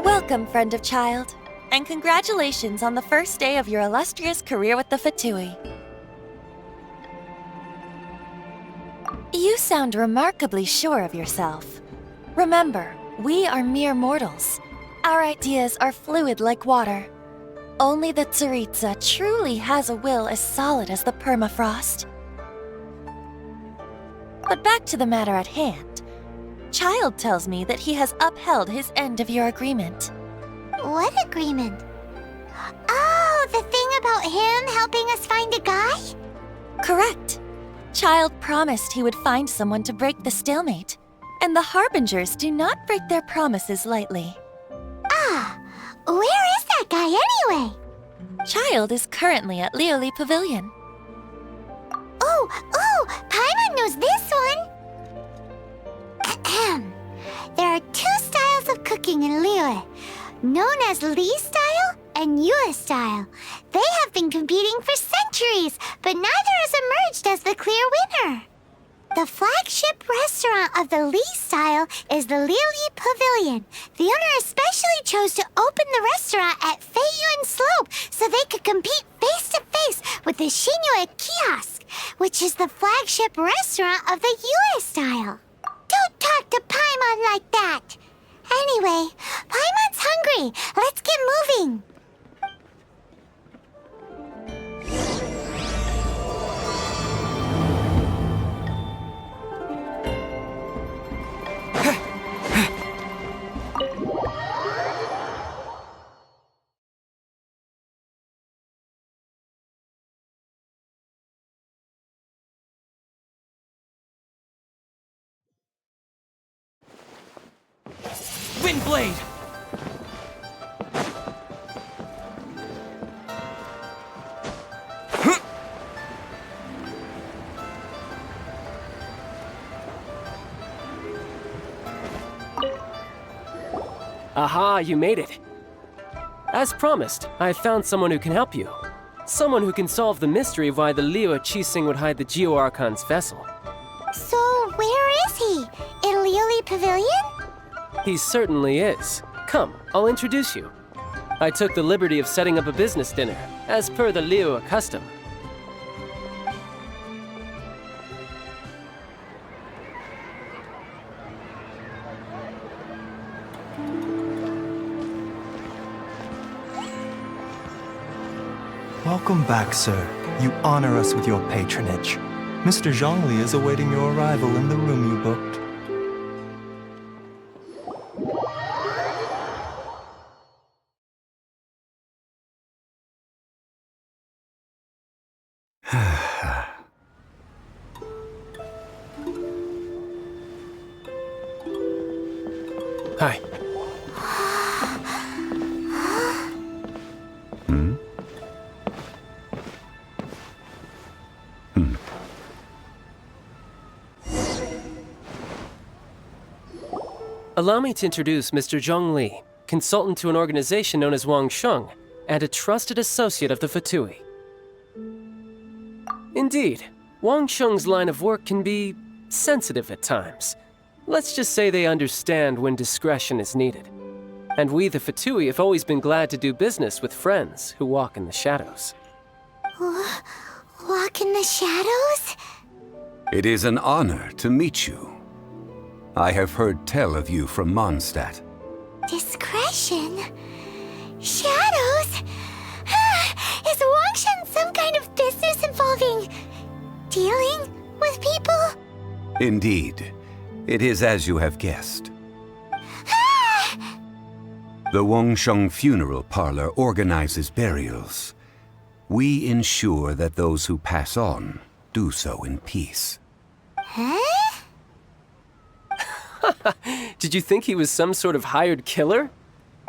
Welcome, friend of Childe, and congratulations on the first day of your illustrious career with the Fatui. You sound remarkably sure of yourself. Remember, we are mere mortals. Our ideas are fluid like water. Only the Tsaritsa truly has a will as solid as the permafrost. But back to the matter at hand. Childe tells me that he has upheld his end of your agreement. What agreement? Oh, the thing about him helping us find a guy? Correct. Childe promised he would find someone to break the stalemate, and the Harbingers do not break their promises lightly. Ah, where is that guy anyway? Childe is currently at Liyue Pavilion. Oh, Paimon knows this one! Ahem. There are two styles of cooking in Liyue, known as Li style and Yue style. They have been competing for centuries, but neither has emerged as the clear winner. The flagship restaurant of the Li style is the Liyue Pavilion. The owner especially chose to open the restaurant at Feiyuan Slope so they could compete face to face with the Xingyue Kiosk, which is the flagship restaurant of the Yue style. Don't talk to Paimon like that! Anyway, Paimon's hungry. Let's get moving. Windblade! Aha, you made it. As promised, I found someone who can help you. Someone who can solve the mystery of why the Liyue Qixing would hide the Geo Archon's vessel. So, where is he? In Liyue Pavilion? He certainly is. Come, I'll introduce you. I took the liberty of setting up a business dinner, as per the Liyue custom. Welcome back, sir. You honor us with your patronage. Mr. Zhongli is awaiting your arrival in the room you booked. Hi. Allow me to introduce Mr. Zhongli, consultant to an organization known as Wangsheng, and a trusted associate of the Fatui. Indeed, Wangsheng's line of work can be sensitive at times. Let's just say they understand when discretion is needed. And we, the Fatui, have always been glad to do business with friends who walk in the shadows. walk in the shadows? It is an honor to meet you. I have heard tell of you from Mondstadt. Discretion? Shadows? Is Wangsheng some kind of business involving dealing with people? Indeed. It is as you have guessed. The Wangsheng Funeral Parlor organizes burials. We ensure that those who pass on do so in peace. Huh? Did you think he was some sort of hired killer?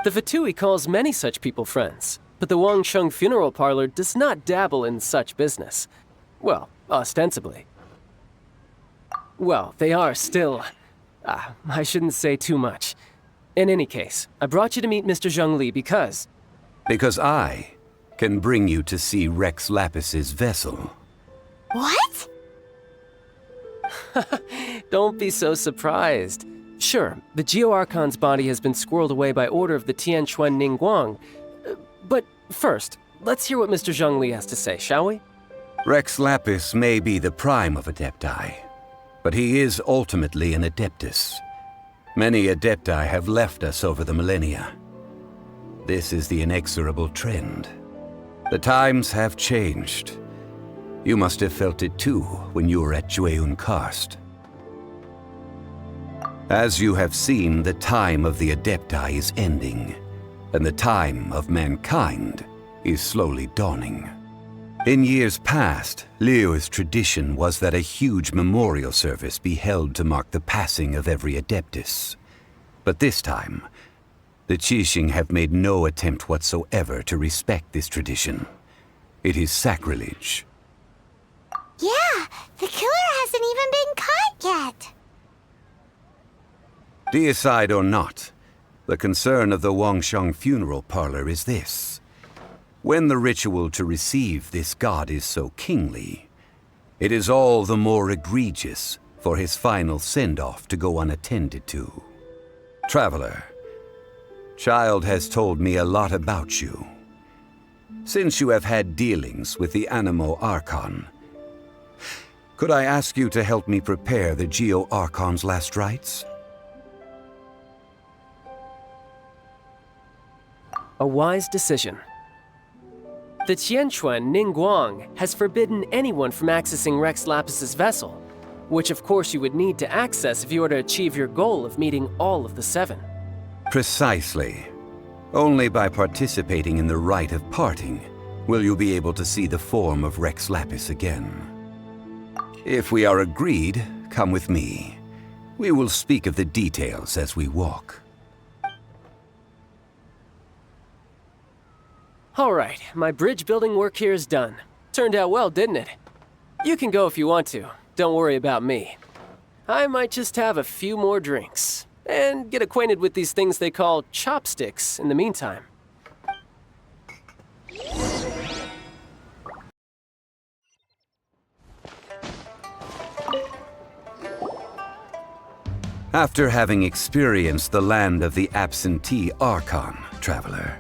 The Fatui calls many such people friends, but the Wangsheng Funeral Parlor does not dabble in such business. Well, ostensibly. Well, they are still... I shouldn't say too much. In any case, I brought you to meet Mr. Zhongli because... Because I can bring you to see Rex Lapis's vessel. What? Don't be so surprised. Sure, the Geo Archon's body has been squirreled away by order of the Tianquan Ningguang. But first, let's hear what Mr. Zhongli has to say, shall we? Rex Lapis may be the prime of adepti, but he is ultimately an adeptus. Many adepti have left us over the millennia. This is the inexorable trend. The times have changed. You must have felt it too when you were at Jueyun Karst. As you have seen, the time of the adepti is ending, and the time of mankind is slowly dawning. In years past, Liyue's tradition was that a huge memorial service be held to mark the passing of every adeptus. But this time, the Qixing have made no attempt whatsoever to respect this tradition. It is sacrilege. Yeah, the killer hasn't even been caught yet. Deicide or not, the concern of the Wangsheng Funeral Parlor is this. When the ritual to receive this god is so kingly, it is all the more egregious for his final send-off to go unattended to. Traveler, Childe has told me a lot about you. Since you have had dealings with the Animo Archon, could I ask you to help me prepare the Geo Archon's last rites? A wise decision. The Tianquan Ningguang has forbidden anyone from accessing Rex Lapis's vessel, which of course you would need to access if you were to achieve your goal of meeting all of the seven. Precisely. Only by participating in the rite of parting will you be able to see the form of Rex Lapis again. If we are agreed, come with me. We will speak of the details as we walk. All right, my bridge building work here is done. Turned out well, didn't it? You can go if you want to. Don't worry about me. I might just have a few more drinks and get acquainted with these things they call chopsticks in the meantime. After having experienced the land of the absentee Archon, traveler,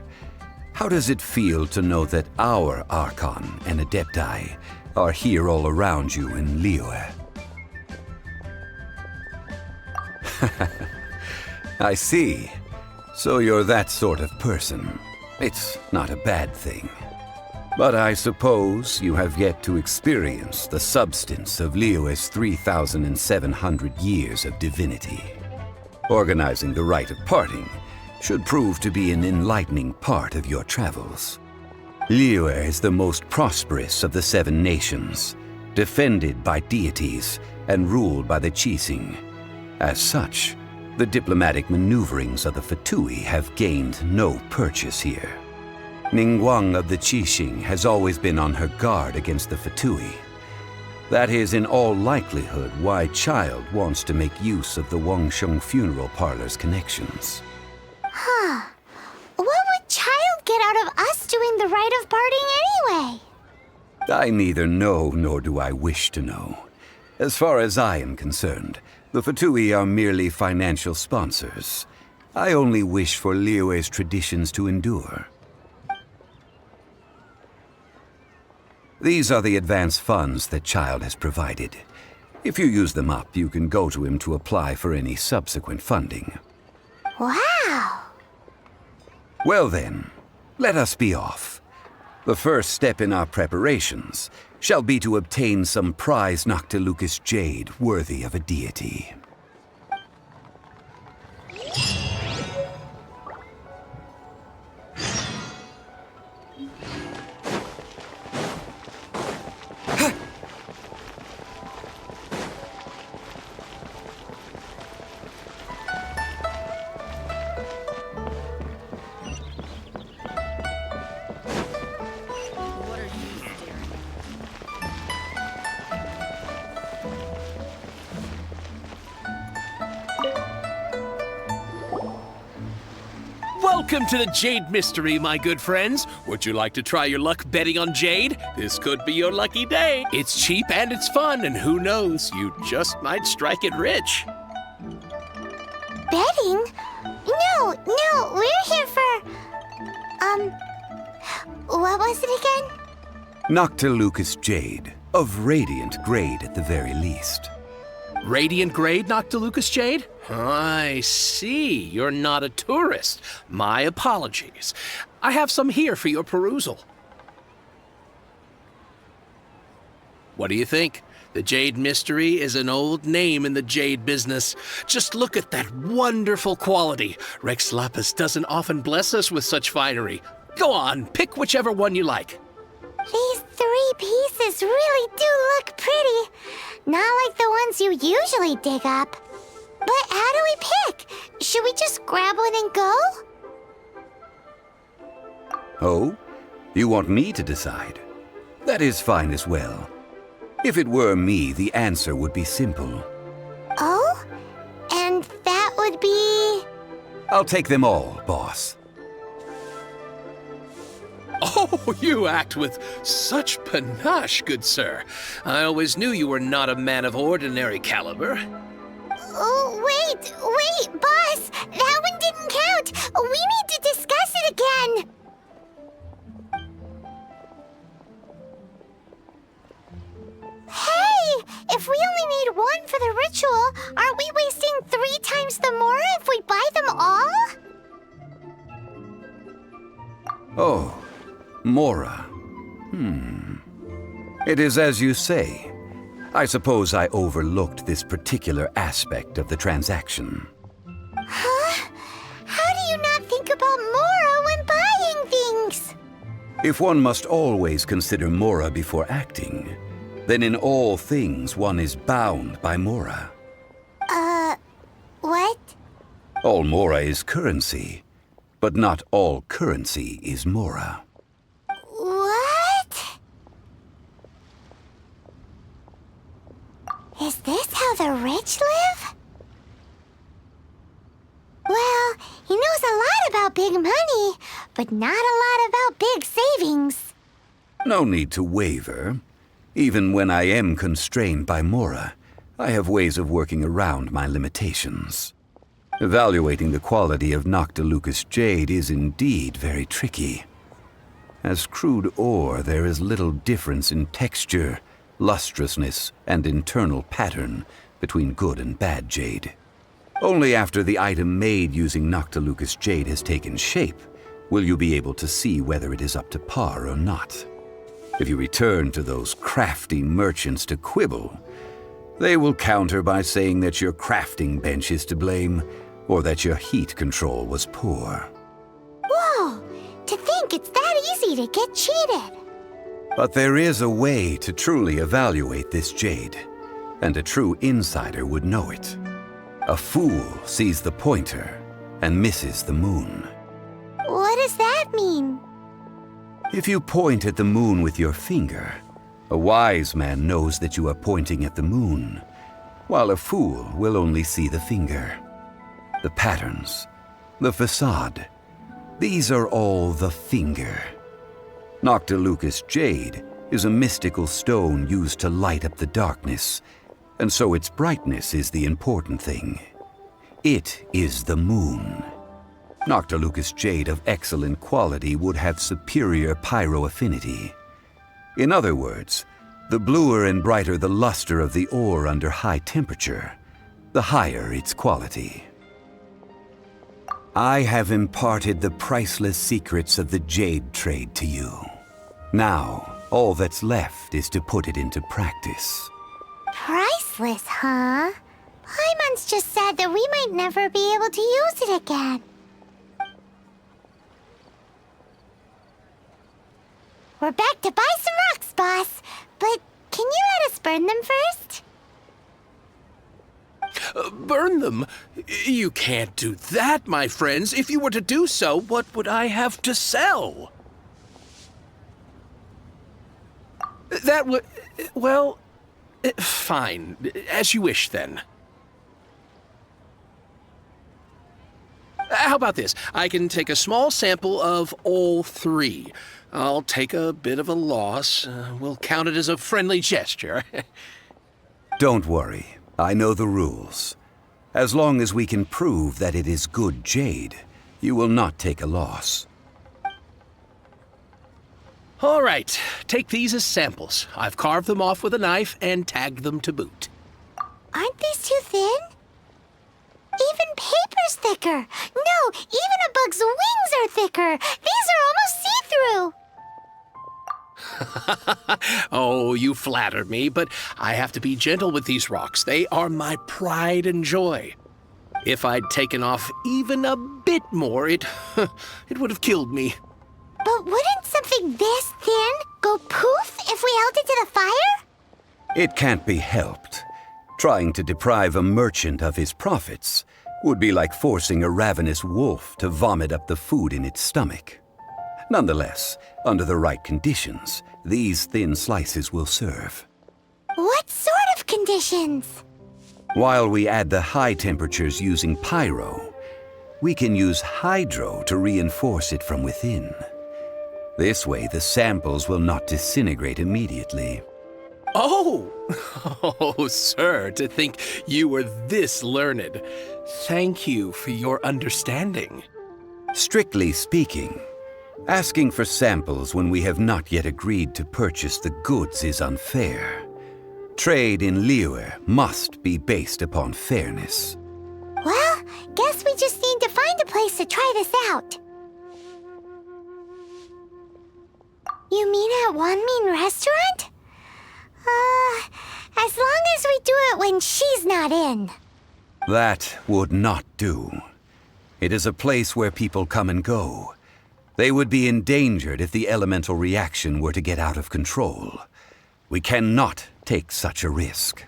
how does it feel to know that our Archon and adepti are here all around you in Liyue? I see. So you're that sort of person. It's not a bad thing. But I suppose you have yet to experience the substance of Liyue's 3,700 years of divinity. Organizing the rite of parting should prove to be an enlightening part of your travels. Liyue is the most prosperous of the seven nations, defended by deities and ruled by the Qixing. As such, the diplomatic maneuverings of the Fatui have gained no purchase here. Ningguang of the Qixing has always been on her guard against the Fatui. That is in all likelihood why Childe wants to make use of the Wangsheng Funeral Parlor's connections. Huh. What would Childe get out of us doing the rite of parting anyway? I neither know nor do I wish to know. As far as I am concerned, the Fatui are merely financial sponsors. I only wish for Liyue's traditions to endure. These are the advance funds that Childe has provided. If you use them up, you can go to him to apply for any subsequent funding. Wow! Well then, let us be off. The first step in our preparations shall be to obtain some prize Noctilucous Jade worthy of a deity. Welcome to the Jade Mystery, my good friends. Would you like to try your luck betting on Jade? This could be your lucky day. It's cheap and it's fun, and who knows, you just might strike it rich. Betting? No, we're here for... what was it again? Noctilucous Jade, of radiant grade at the very least. Radiant grade, Noctilucous Jade? I see. You're not a tourist. My apologies. I have some here for your perusal. What do you think? The Jade Mystery is an old name in the jade business. Just look at that wonderful quality. Rex Lapis doesn't often bless us with such finery. Go on, pick whichever one you like. These 3 pieces really do look pretty. Not like the ones you usually dig up. But how do we pick? Should we just grab one and go? Oh? You want me to decide? That is fine as well. If it were me, the answer would be simple. Oh? And that would be... I'll take them all, boss. Oh, you act with such panache, good sir. I always knew you were not a man of ordinary caliber. Oh, wait, boss! That one didn't count! We need to discuss it again! Hey! If we only need one for the ritual, aren't we wasting 3 times the Mora if we buy them all? Oh, Mora. It is as you say. I suppose I overlooked this particular aspect of the transaction. Huh? How do you not think about Mora when buying things? If one must always consider Mora before acting, then in all things one is bound by Mora. What? All Mora is currency, but not all currency is Mora. What? Is this how the rich live? Well, he knows a lot about big money, but not a lot about big savings. No need to waver. Even when I am constrained by Mora, I have ways of working around my limitations. Evaluating the quality of Noctilucous Jade is indeed very tricky. As crude ore, there is little difference in texture, lustrousness, and internal pattern between good and bad jade. Only after the item made using Noctilucous Jade has taken shape will you be able to see whether it is up to par or not. If you return to those crafty merchants to quibble, they will counter by saying that your crafting bench is to blame, or that your heat control was poor. Whoa! To think it's that easy to get cheated. But there is a way to truly evaluate this jade, and a true insider would know it. A fool sees the pointer and misses the moon. What does that mean? If you point at the moon with your finger, a wise man knows that you are pointing at the moon, while a fool will only see the finger. The patterns, the facade, these are all the finger. Noctilucous Jade is a mystical stone used to light up the darkness, and so its brightness is the important thing. It is the moon. Noctilucous Jade of excellent quality would have superior pyro affinity. In other words, the bluer and brighter the luster of the ore under high temperature, the higher its quality. I have imparted the priceless secrets of the jade trade to you. Now, all that's left is to put it into practice. Priceless, huh? Paimon's just sad that we might never be able to use it again. We're back to buy some rocks, boss. But can you let us burn them first? Burn them? You can't do that, my friends. If you were to do so, what would I have to sell? That would... well... fine. As you wish, then. How about this? I can take a small sample of all three. I'll take a bit of a loss. We'll count it as a friendly gesture. Don't worry. I know the rules. As long as we can prove that it is good jade, you will not take a loss. All right. Take these as samples. I've carved them off with a knife and tagged them to boot. Aren't these too thin? Even paper's thicker. No, even a bug's wings are thicker. These are almost see-through. Oh, you flatter me, but I have to be gentle with these rocks. They are my pride and joy. If I'd taken off even a bit more, it would have killed me. But wouldn't something this thin go poof if we held it to the fire? It can't be helped. Trying to deprive a merchant of his profits would be like forcing a ravenous wolf to vomit up the food in its stomach. Nonetheless, under the right conditions, these thin slices will serve. What sort of conditions? While we add the high temperatures using pyro, we can use hydro to reinforce it from within. This way, the samples will not disintegrate immediately. Oh! Oh, sir, to think you were this learned. Thank you for your understanding. Strictly speaking, asking for samples when we have not yet agreed to purchase the goods is unfair. Trade in Liyue must be based upon fairness. Well, guess we just need to find a place to try this out. You mean at Wanmin Restaurant? As long as we do it when she's not in. That would not do. It is a place where people come and go. They would be endangered if the elemental reaction were to get out of control. We cannot take such a risk.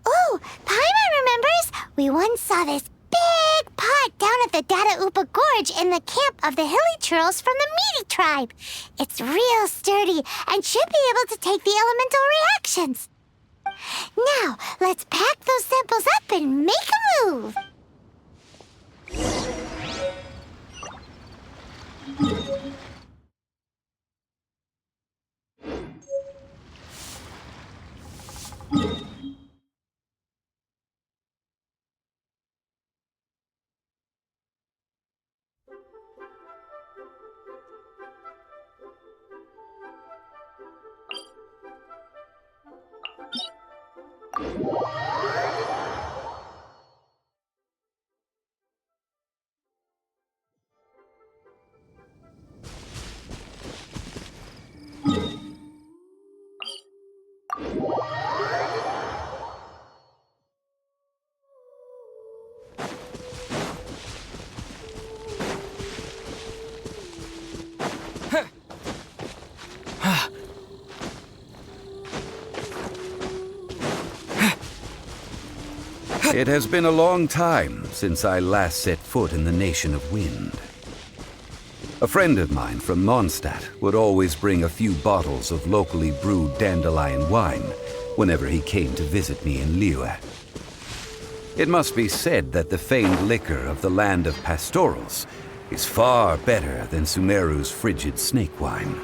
Oh, Paimon remembers! We once saw this big pot down at the Dadaupa Gorge in the camp of the hilichurls from the Meaty tribe. It's real sturdy and should be able to take the elemental reactions. Now, let's pack those samples up and make a move. It has been a long time since I last set foot in the Nation of Wind. A friend of mine from Mondstadt would always bring a few bottles of locally brewed dandelion wine whenever he came to visit me in Liyue. It must be said that the famed liquor of the land of pastorals is far better than Sumeru's frigid snake wine.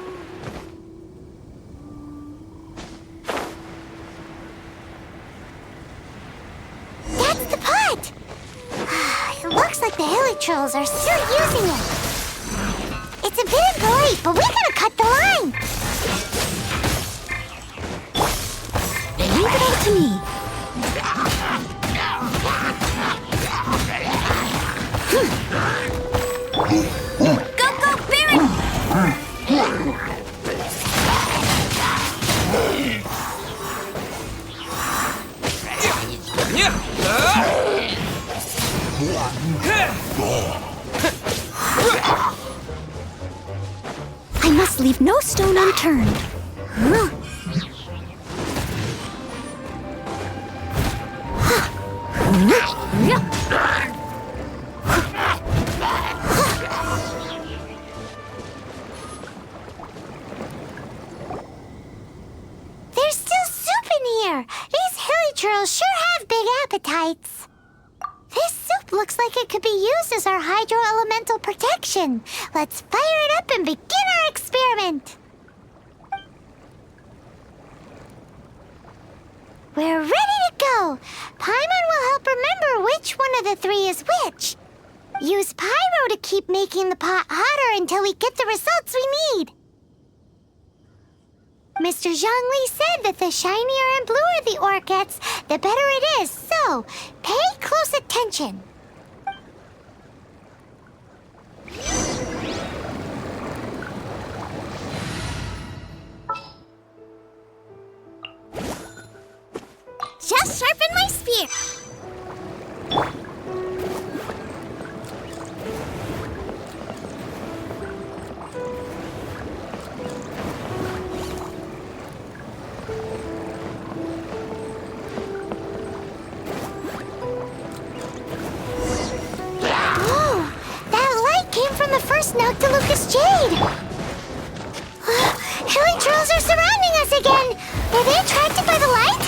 That's the pot! It looks like the hilichurls are still using it. It's a bit impolite, but we gotta cut the line. me. Go, Baron! I must leave no stone unturned. There's still soup in here. These hilichurls sure have big appetites. This soup looks like it could be used as our hydro-elemental protection. Let's fire it up and begin our experiment. We're ready to go. Paimon will help remember which one of the three is which. Use pyro to keep making the pot hotter until we get the results we need. Mr. Zhongli said that the shinier and bluer the ore gets, the better it is, so pay close attention. Just sharpen my spear. From the first Noctilucous Jade. Hilichurls are surrounding us again. Were they attracted by the light?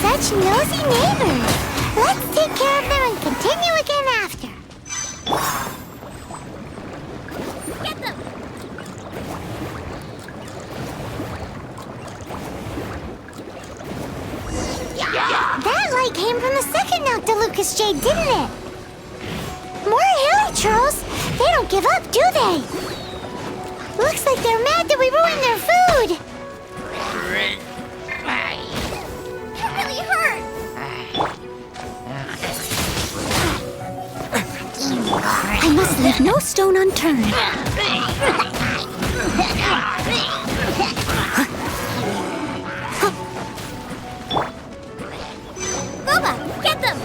Such nosy neighbors. Let's take care of them and continue again after. Get them! That light came from the second Noctilucous Jade, didn't it? More hilichurls? They don't give up, do they? Looks like they're mad that we ruined their food. It really hurt! I must leave no stone unturned. Boba, get them!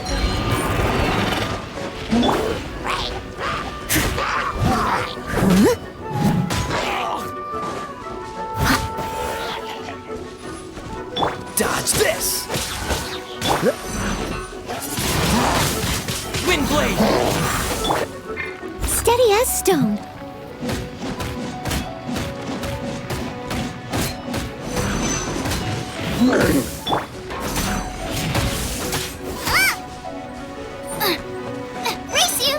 Dodge this! Wind blade! Steady as stone. Race you!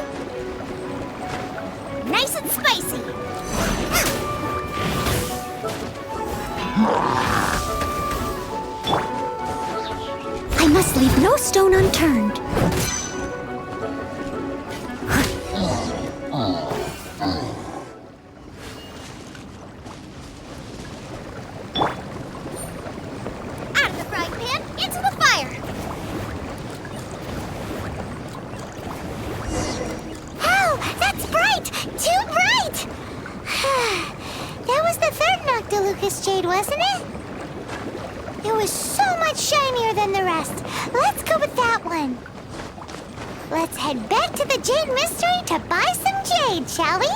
Nice and spicy! I must leave no stone unturned. Out of the frying pan, into the fire! Oh, that's bright! Too bright! That was the third Noctilucous Jade, wasn't it? It was so much shinier than the rest. Let's go with that one. Let's head back to the Jade Mystery to buy some jade, shall we?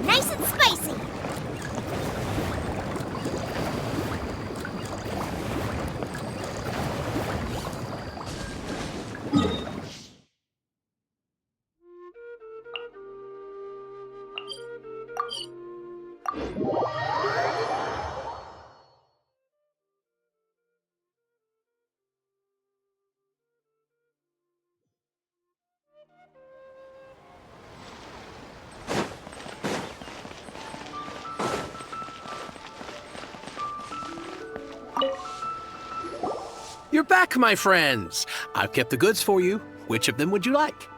Nice and spicy! You're back, my friends. I've kept the goods for you. Which of them would you like?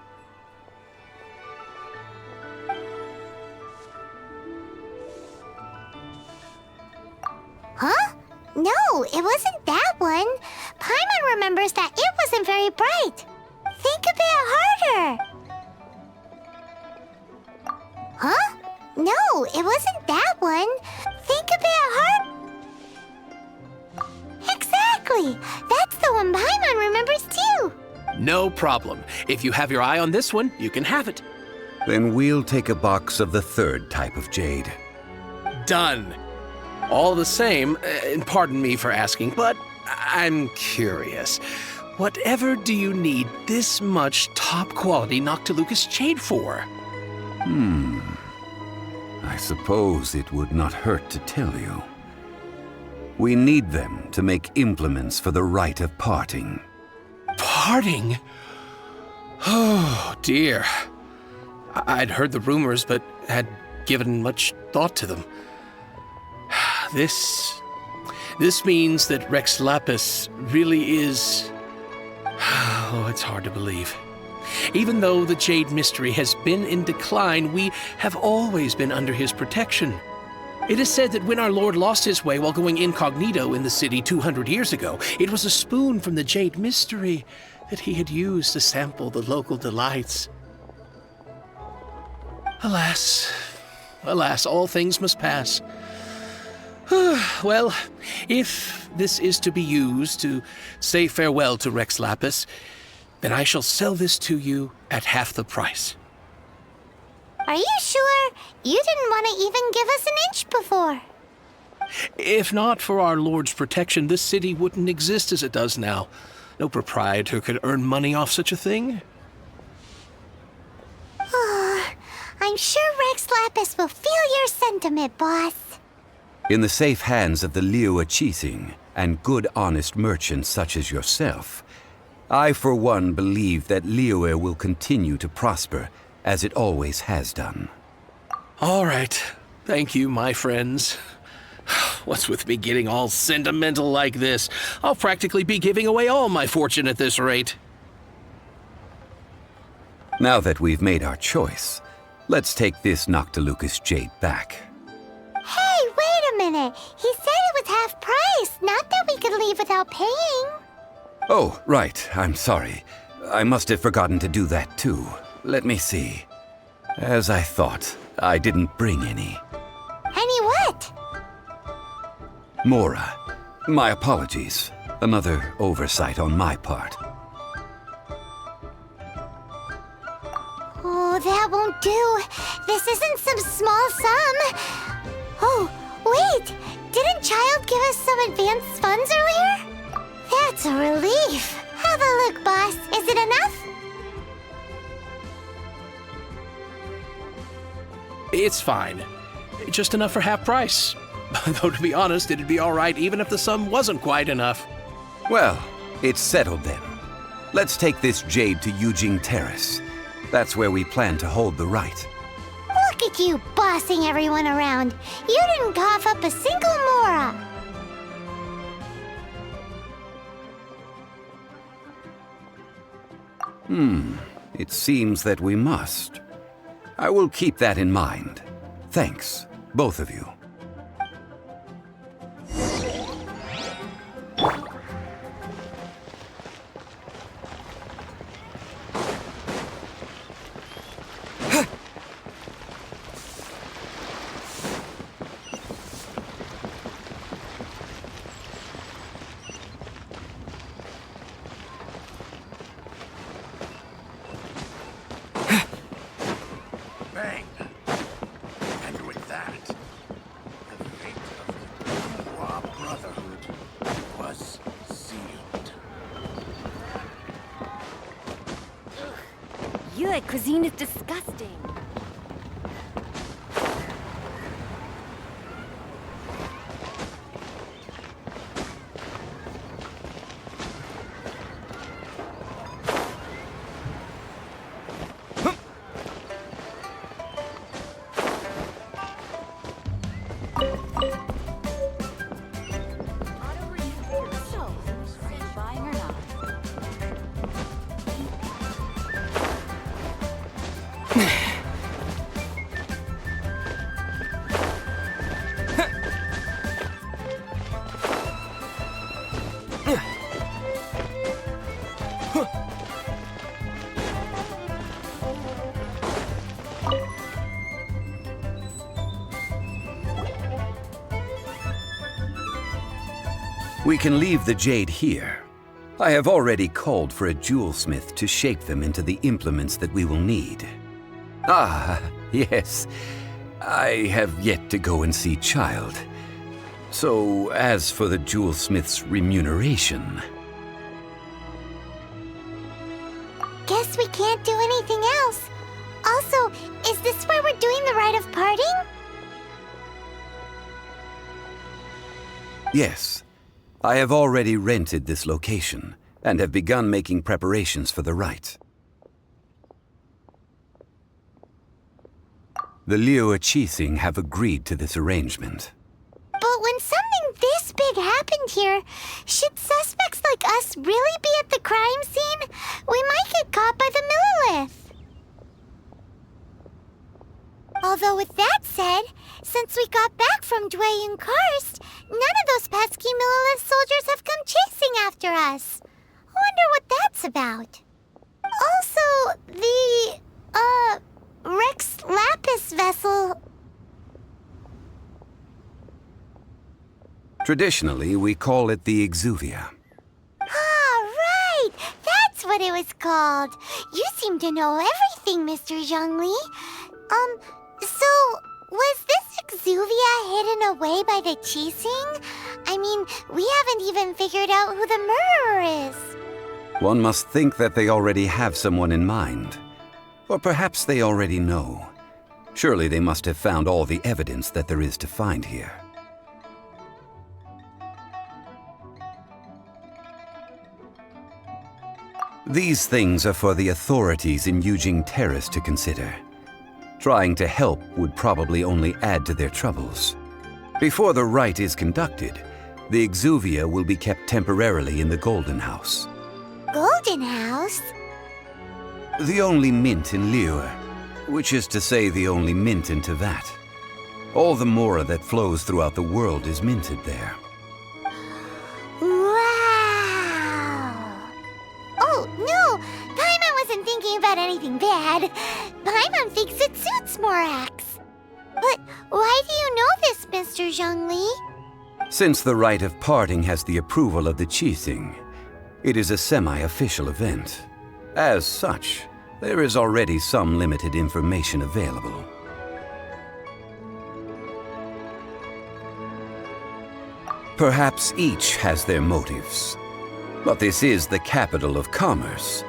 No, it wasn't that one. Paimon remembers that it wasn't very bright. Think a bit harder. Huh? No, it wasn't that one. Think a bit hard. Exactly. That's the one Paimon remembers too. No problem. If you have your eye on this one, you can have it. Then we'll take a box of the third type of jade. Done. All the same, and pardon me for asking, but I'm curious. Whatever do you need this much top-quality Noctilucous Jade for? I suppose it would not hurt to tell you. We need them to make implements for the rite of parting. Parting? Oh, dear. I'd heard the rumors, but had given much thought to them. This means that Rex Lapis really is... Oh, it's hard to believe. Even though the Jade Mystery has been in decline, we have always been under his protection. It is said that when our Lord lost his way while going incognito in the city 200 years ago, it was a spoon from the Jade Mystery that he had used to sample the local delights. Alas, alas, all things must pass. Well, if this is to be used to say farewell to Rex Lapis, then I shall sell this to you at half the price. Are you sure? You didn't want to even give us an inch before. If not for our Lord's protection, this city wouldn't exist as it does now. No proprietor could earn money off such a thing. I'm sure Rex Lapis will feel your sentiment, boss. In the safe hands of the Liyue Qixing and good honest merchants such as yourself, I for one believe that Liyue will continue to prosper as it always has done. All right. Thank you, my friends. What's with me getting all sentimental like this? I'll practically be giving away all my fortune at this rate. Now that we've made our choice, let's take this Noctilucous Jade back. Hey, wait a minute. He said it was half price, not that we could leave without paying. Oh, right. I'm sorry. I must have forgotten to do that too. Let me see. As I thought, I didn't bring any. Any what? Mora, my apologies. Another oversight on my part. Oh, that won't do. This isn't some small sum. Oh, wait! Didn't Childe give us some advanced funds earlier? That's a relief. Have a look, boss. Is it enough? It's fine. Just enough for half price. Though to be honest, it'd be all right even if the sum wasn't quite enough. Well, it's settled then. Let's take this jade to Yujing Terrace. That's where we plan to hold the rite. Look at you bossing everyone around. You didn't cough up a single mora. It seems that we must. I will keep that in mind. Thanks, both of you. Yue cuisine is disgusting. We can leave the jade here. I have already called for a jewelsmith to shape them into the implements that we will need. Ah, yes. I have yet to go and see Childe. So, as for the jewelsmith's remuneration... Guess we can't do anything else. Also, is this where we're doing the rite of parting? Yes. I have already rented this location, and have begun making preparations for the rite. The Liyue Qixing have agreed to this arrangement. But when something this big happened here, should suspects like us really be at the crime scene? We might get caught by the Millilith. Although with that said, since we got back from Dwayne Karst, none of those pesky Millilith soldiers have come chasing after us. Wonder what that's about. Also, the, Rex Lapis vessel... Traditionally, we call it the Exuvia. Ah, right! That's what it was called. You seem to know everything, Mr. Zhongli. So, was this Exuvia hidden away by the Qixing? I mean, we haven't even figured out who the murderer is. One must think that they already have someone in mind. Or perhaps they already know. Surely they must have found all the evidence that there is to find here. These things are for the authorities in Yujing Terrace to consider. Trying to help would probably only add to their troubles. Before the rite is conducted, the Exuvia will be kept temporarily in the Golden House. Golden House? The only mint in Liyue, which is to say the only mint in Teyvat. All the mora that flows throughout the world is minted there. Oh, no! Paimon wasn't thinking about anything bad. Paimon thinks it suits Morax. But why do you know this, Mr. Zhongli? Since the rite of parting has the approval of the Qixing, it is a semi-official event. As such, there is already some limited information available. Perhaps each has their motives. But this is the capital of commerce.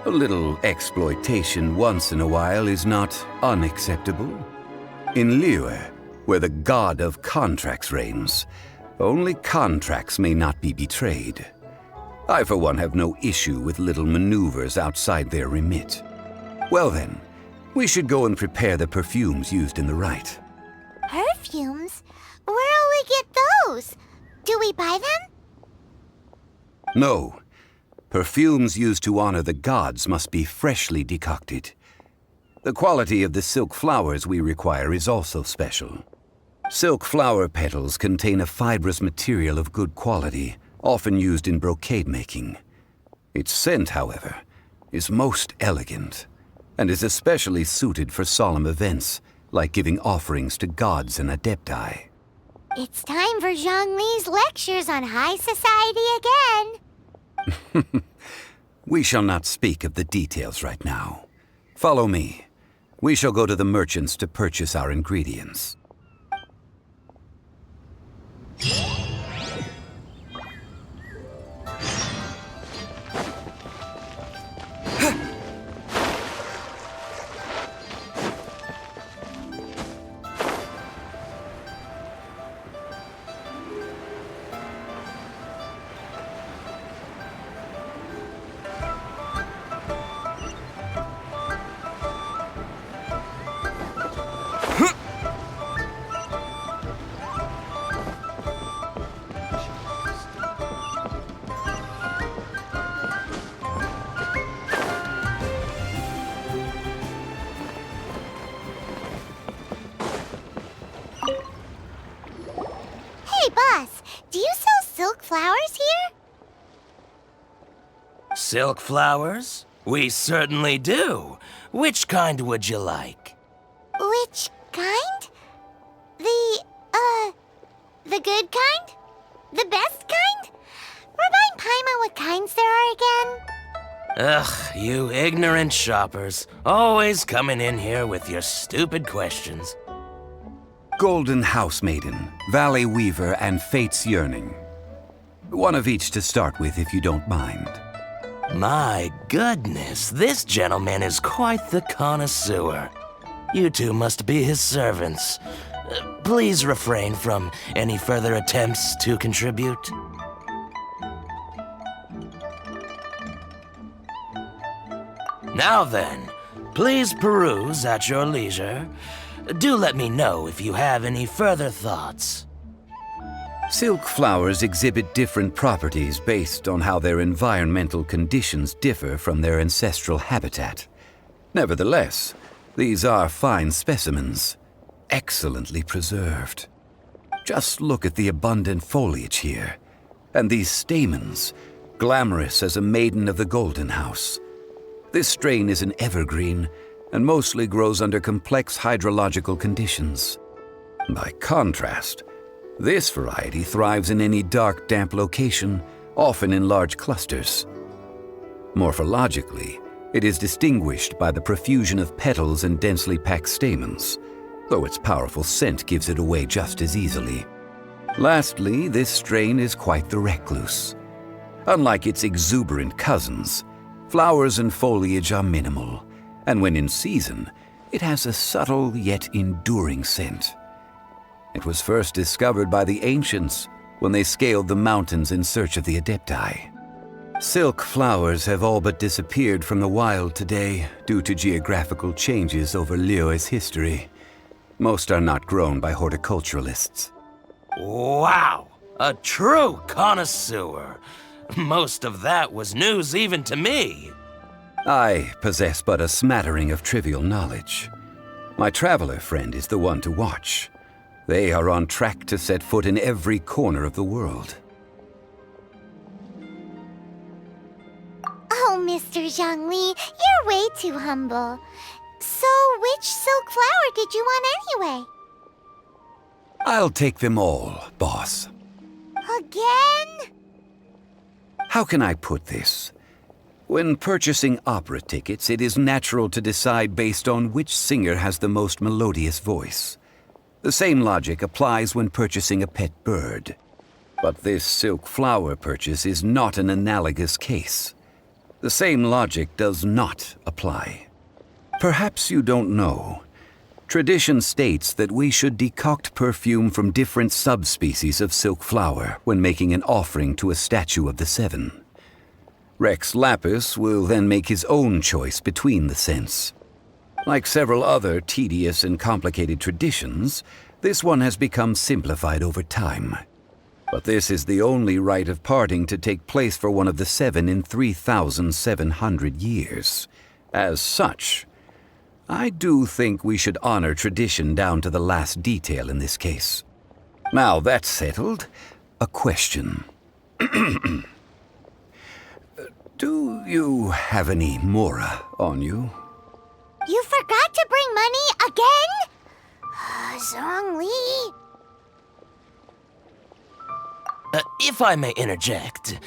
A little exploitation once in a while is not unacceptable. In Liyue, where the god of contracts reigns, only contracts may not be betrayed. I, for one, have no issue with little maneuvers outside their remit. Well then, we should go and prepare the perfumes used in the rite. Perfumes? Where'll we get those? Do we buy them? No. Perfumes used to honor the gods must be freshly decocted. The quality of the silk flowers we require is also special. Silk flower petals contain a fibrous material of good quality, often used in brocade making. Its scent, however, is most elegant, and is especially suited for solemn events, like giving offerings to gods and adepti. It's time for Zhongli's lectures on high society again. We shall not speak of the details right now. Follow me. We shall go to the merchants to purchase our ingredients. Hey, boss, do you sell silk flowers here? Silk flowers? We certainly do. Which kind would you like? Which kind? The good kind? The best kind? kinds there are again? Ugh, you ignorant shoppers. Always coming in here with your stupid questions. Golden House Maiden, Valley Weaver, and Fate's Yearning. One of each to start with, if you don't mind. My goodness, this gentleman is quite the connoisseur. You two must be his servants. Please refrain from any further attempts to contribute. Now then, please peruse at your leisure. Do let me know if you have any further thoughts. Silk flowers exhibit different properties based on how their environmental conditions differ from their ancestral habitat. Nevertheless, these are fine specimens, excellently preserved. Just look at the abundant foliage here, and these stamens, glamorous as a maiden of the Golden House. This strain is an evergreen and mostly grows under complex hydrological conditions. By contrast, this variety thrives in any dark, damp location, often in large clusters. Morphologically, it is distinguished by the profusion of petals and densely packed stamens, though its powerful scent gives it away just as easily. Lastly, this strain is quite the recluse. Unlike its exuberant cousins, flowers and foliage are minimal, and when in season, it has a subtle yet enduring scent. It was first discovered by the ancients when they scaled the mountains in search of the adepti. Silk flowers have all but disappeared from the wild today due to geographical changes over Liyue's history. Most are not grown by horticulturalists. Wow! A true connoisseur. Most of that was news even to me. I possess but a smattering of trivial knowledge. My traveler friend is the one to watch. They are on track to set foot in every corner of the world. Oh, Mr. Zhongli, you're way too humble. So, which silk flower did you want anyway? I'll take them all, boss. Again? How can I put this? When purchasing opera tickets, it is natural to decide based on which singer has the most melodious voice. The same logic applies when purchasing a pet bird. But this silk flower purchase is not an analogous case. The same logic does not apply. Perhaps you don't know. Tradition states that we should decoct perfume from different subspecies of silk flower when making an offering to a statue of the Seven. Rex Lapis will then make his own choice between the scents. Like several other tedious and complicated traditions, this one has become simplified over time. But this is the only rite of parting to take place for one of the Seven in 3,700 years. As such, I do think we should honor tradition down to the last detail in this case. Now that's settled, a question. Do you have any mora on you? You forgot to bring money again? Zhongli. If I may interject,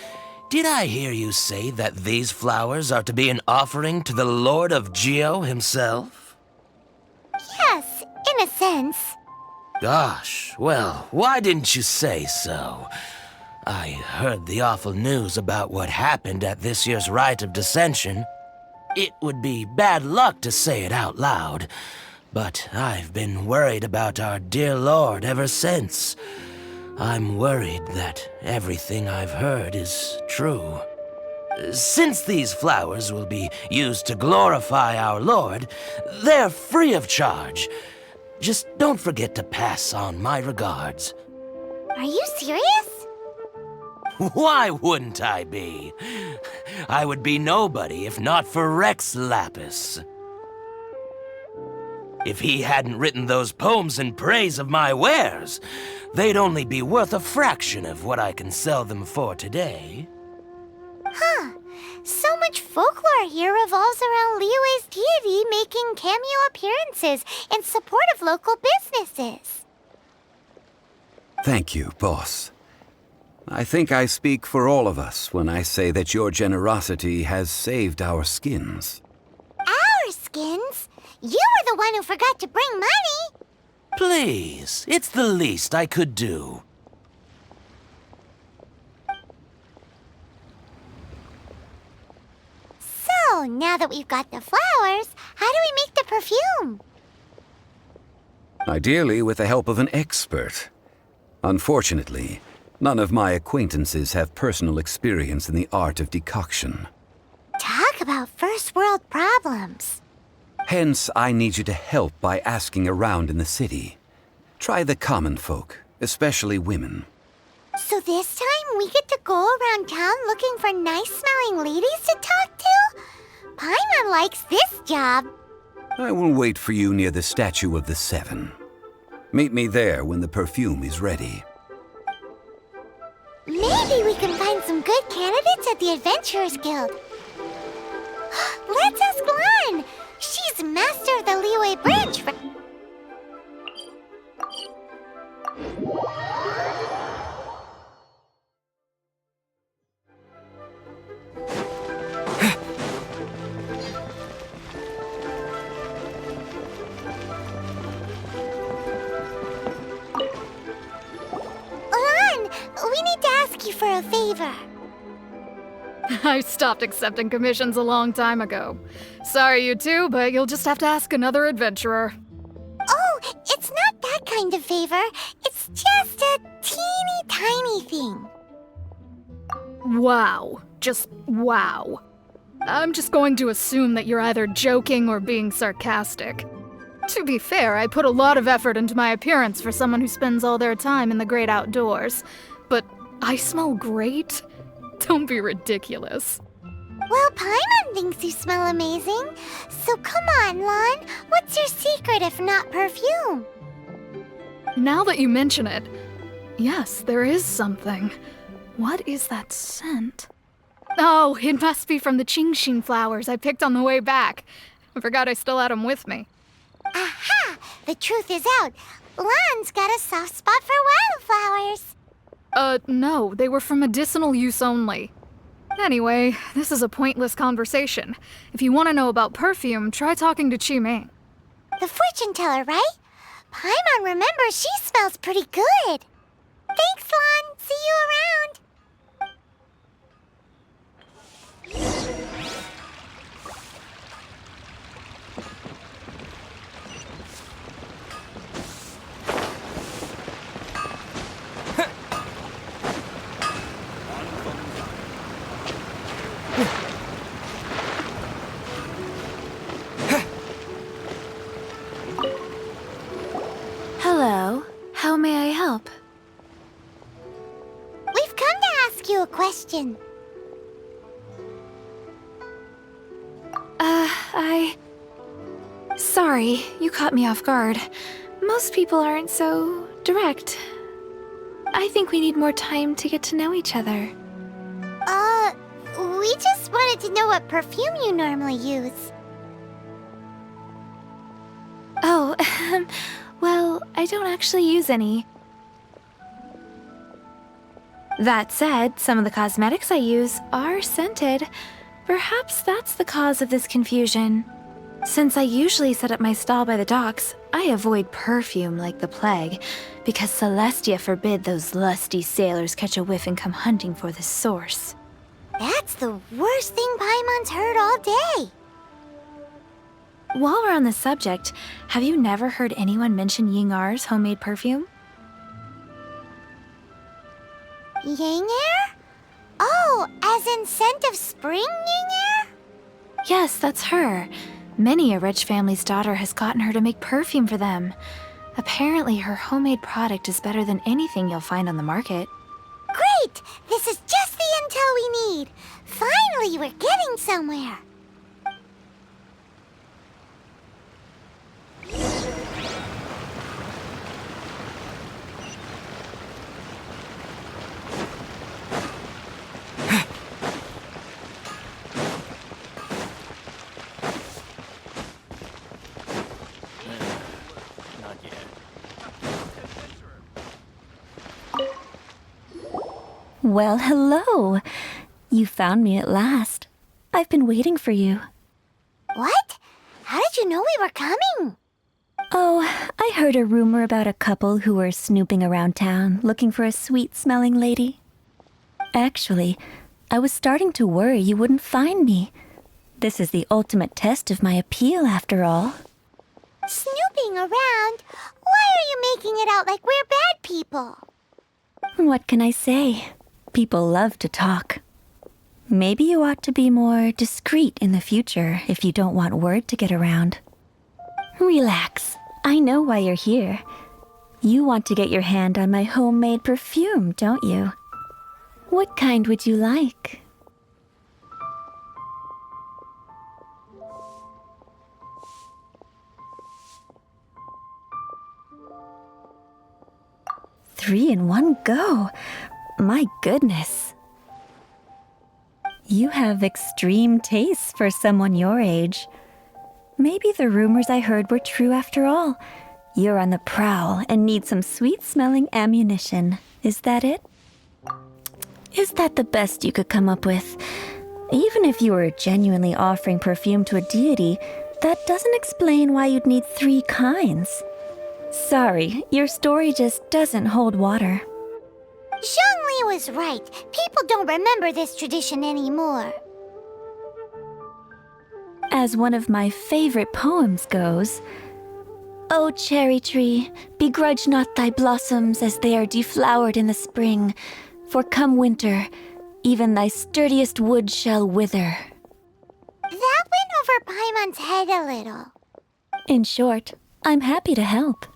did I hear you say that these flowers are to be an offering to the Lord of Geo himself? Yes, in a sense. Gosh, well, why didn't you say so? I heard the awful news about what happened at this year's Rite of Dissension. It would be bad luck to say it out loud, but I've been worried about our dear Lord ever since. I'm worried that everything I've heard is true. Since these flowers will be used to glorify our Lord, they're free of charge. Just don't forget to pass on my regards. Are you serious? Why wouldn't I be? I would be nobody if not for Rex Lapis. If he hadn't written those poems in praise of my wares, they'd only be worth a fraction of what I can sell them for today. Huh. So much folklore here revolves around Liyue's deity making cameo appearances in support of local businesses. Thank you, boss. I think I speak for all of us when I say that your generosity has saved our skins. Our skins? You were the one who forgot to bring money. Please, it's the least I could do. So, now that we've got the flowers, how do we make the perfume? Ideally with the help of an expert. Unfortunately, none of my acquaintances have personal experience in the art of decoction. Talk about first world problems. Hence, I need you to help by asking around in the city. Try the common folk, especially women. So this time we get to go around town looking for nice-smelling ladies to talk to? Paimon likes this job. I will wait for you near the statue of the Seven. Meet me there when the perfume is ready. Maybe we can find some good candidates at the Adventurers Guild. Let's ask Lan. She's master of the Liyue Bridge. Lan, we need to ask you for a favor. I stopped accepting commissions a long time ago. Sorry, you two, but you'll just have to ask another adventurer. Oh, it's not that kind of favor. It's just a teeny tiny thing. Wow. Just wow. I'm just going to assume that you're either joking or being sarcastic. To be fair, I put a lot of effort into my appearance for someone who spends all their time in the great outdoors. But I smell great? Don't be ridiculous. Well, Paimon thinks you smell amazing. So come on, Lan. What's your secret if not perfume? Now that you mention it, yes, there is something. What is that scent? Oh, it must be from the Qixing flowers I picked on the way back. I forgot I still had them with me. Aha! The truth is out. Lan's got a soft spot for wildflowers. No, they were for medicinal use only. Anyway, this is a pointless conversation. If you want to know about perfume, try talking to Qiming. The fortune teller, right? Paimon remembers she smells pretty good. Thanks, Lan. See you around. Hello. How may I help? We've come to ask you a question. Sorry, you caught me off guard. Most people aren't so direct. I think we need more time to get to know each other. We just wanted to know what perfume you normally use. Oh, well, I don't actually use any. That said, some of the cosmetics I use are scented. Perhaps that's the cause of this confusion. Since I usually set up my stall by the docks, I avoid perfume like the plague, because Celestia forbid those lusty sailors catch a whiff and come hunting for the source. That's the worst thing Paimon's heard all day. While we're on the subject, have you never heard anyone mention Ying'er's homemade perfume? Ying'er? Oh, as in scent of spring, Ying'er? Yes, that's her. Many a rich family's daughter has gotten her to make perfume for them. Apparently, her homemade product is better than anything you'll find on the market. Great! This is just the intel we need. Finally, we're getting somewhere. Well, hello. You found me at last. I've been waiting for you. What? How did you know we were coming? Oh, I heard a rumor about a couple who were snooping around town looking for a sweet-smelling lady. Actually, I was starting to worry you wouldn't find me. This is the ultimate test of my appeal, after all. Snooping around? Why are you making it out like we're bad people? What can I say? People love to talk. Maybe you ought to be more discreet in the future if you don't want word to get around. Relax. I know why you're here. You want to get your hand on my homemade perfume, don't you? What kind would you like? Three in one go. My goodness. You have extreme tastes for someone your age. Maybe the rumors I heard were true after all. You're on the prowl and need some sweet-smelling ammunition. Is that it? Is that the best you could come up with? Even if you were genuinely offering perfume to a deity, that doesn't explain why you'd need 3 kinds. Sorry, your story just doesn't hold water. Zhongli was right. People don't remember this tradition anymore. As one of my favorite poems goes, "O cherry tree, begrudge not thy blossoms as they are deflowered in the spring, for come winter, even thy sturdiest wood shall wither." That went over Paimon's head a little. In short, I'm happy to help.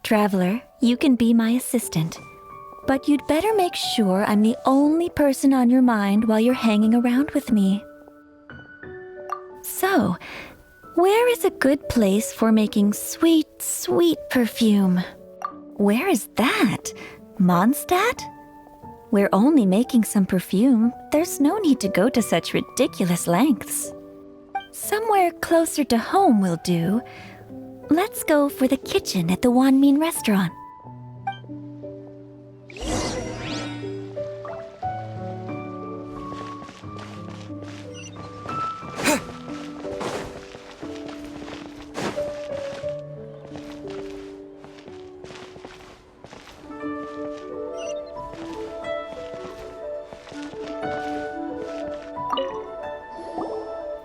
Traveler, you can be my assistant, but you'd better make sure I'm the only person on your mind while you're hanging around with me. So, where is a good place for making sweet, sweet perfume? Where is that? Mondstadt? We're only making some perfume. There's no need to go to such ridiculous lengths. Somewhere closer to home will do. Let's go for the kitchen at the Wanmin restaurant.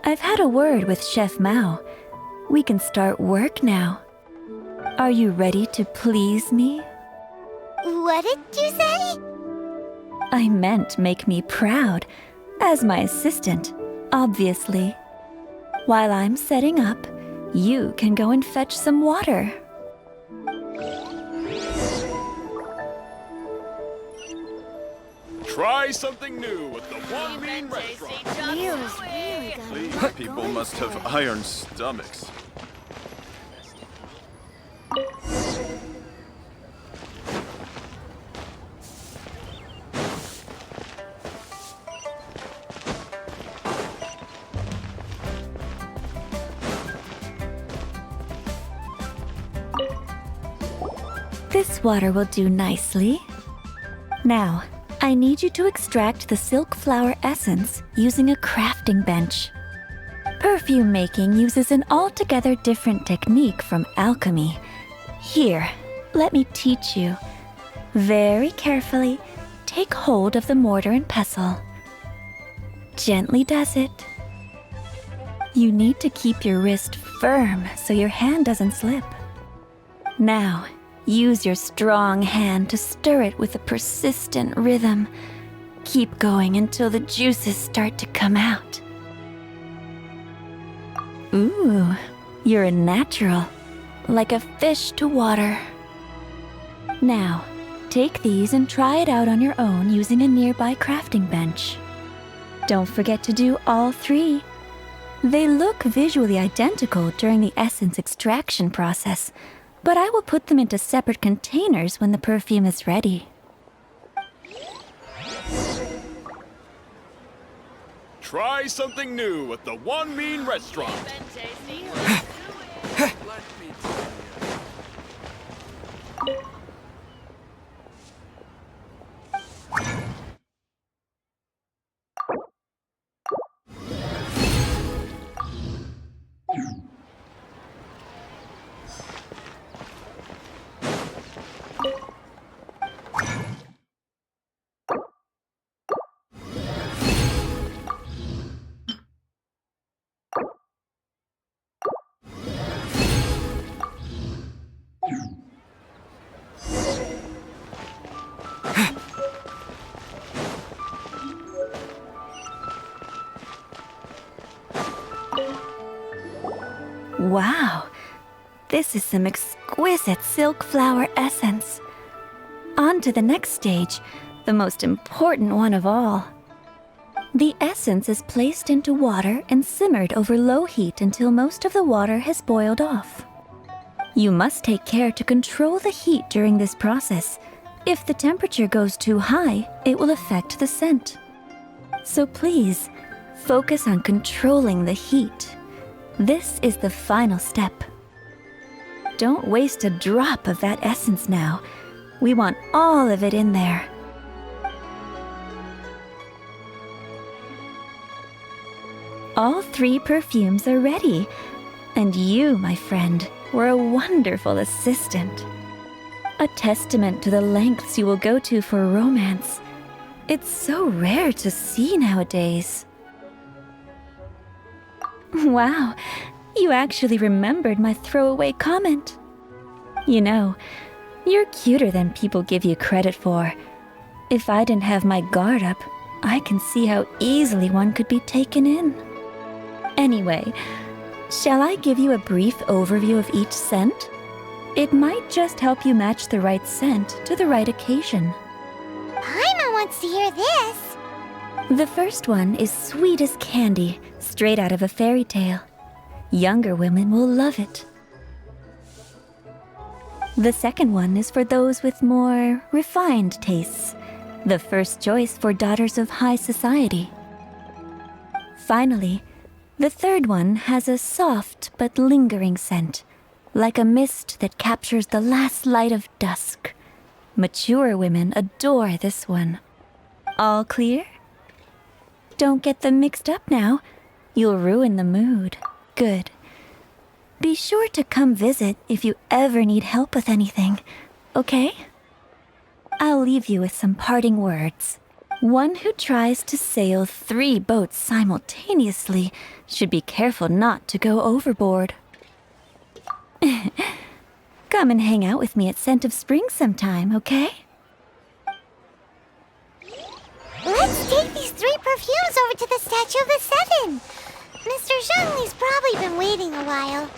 I've had a word with Chef Mao. We can start work now. Are you ready to please me? What did you say? I meant make me proud. As my assistant, obviously. While I'm setting up, you can go and fetch some water. Try something new at the Wanmin restaurant. Leo's really got These people must have iron stomachs. This water will do nicely. Now, I need you to extract the silk flower essence using a crafting bench. Perfume making uses an altogether different technique from alchemy. Here, let me teach you. Very carefully, take hold of the mortar and pestle. Gently does it. You need to keep your wrist firm so your hand doesn't slip. Now, use your strong hand to stir it with a persistent rhythm. Keep going until the juices start to come out. Ooh, you're a natural, like a fish to water. Now, take these and try it out on your own using a nearby crafting bench. Don't forget to do all 3. They look visually identical during the essence extraction process, but I will put them into separate containers when the perfume is ready. Try something new at the Wanmin restaurant. This is some exquisite silk flower essence. On to the next stage, the most important one of all. The essence is placed into water and simmered over low heat until most of the water has boiled off. You must take care to control the heat during this process. If the temperature goes too high, it will affect the scent. So please, focus on controlling the heat. This is the final step. Don't waste a drop of that essence now. We want all of it in there. All 3 perfumes are ready, and you, my friend, were a wonderful assistant. A testament to the lengths you will go to for romance. It's so rare to see nowadays. Wow, you actually remembered my throwaway comment. You know, you're cuter than people give you credit for. If I didn't have my guard up, I can see how easily one could be taken in. Anyway, shall I give you a brief overview of each scent? It might just help you match the right scent to the right occasion. Paimon wants to hear this. The first one is sweet as candy, straight out of a fairy tale. Younger women will love it. The second one is for those with more refined tastes. The first choice for daughters of high society. Finally, the third one has a soft but lingering scent, like a mist that captures the last light of dusk. Mature women adore this one. All clear? Don't get them mixed up now. You'll ruin the mood. Good. Be sure to come visit if you ever need help with anything, okay? I'll leave you with some parting words. One who tries to sail 3 boats simultaneously should be careful not to go overboard. Come and hang out with me at Scent of Spring sometime, okay? Let's take these 3 perfumes over to the Statue of the Seven. Mr. Zhongli's probably been waiting a while.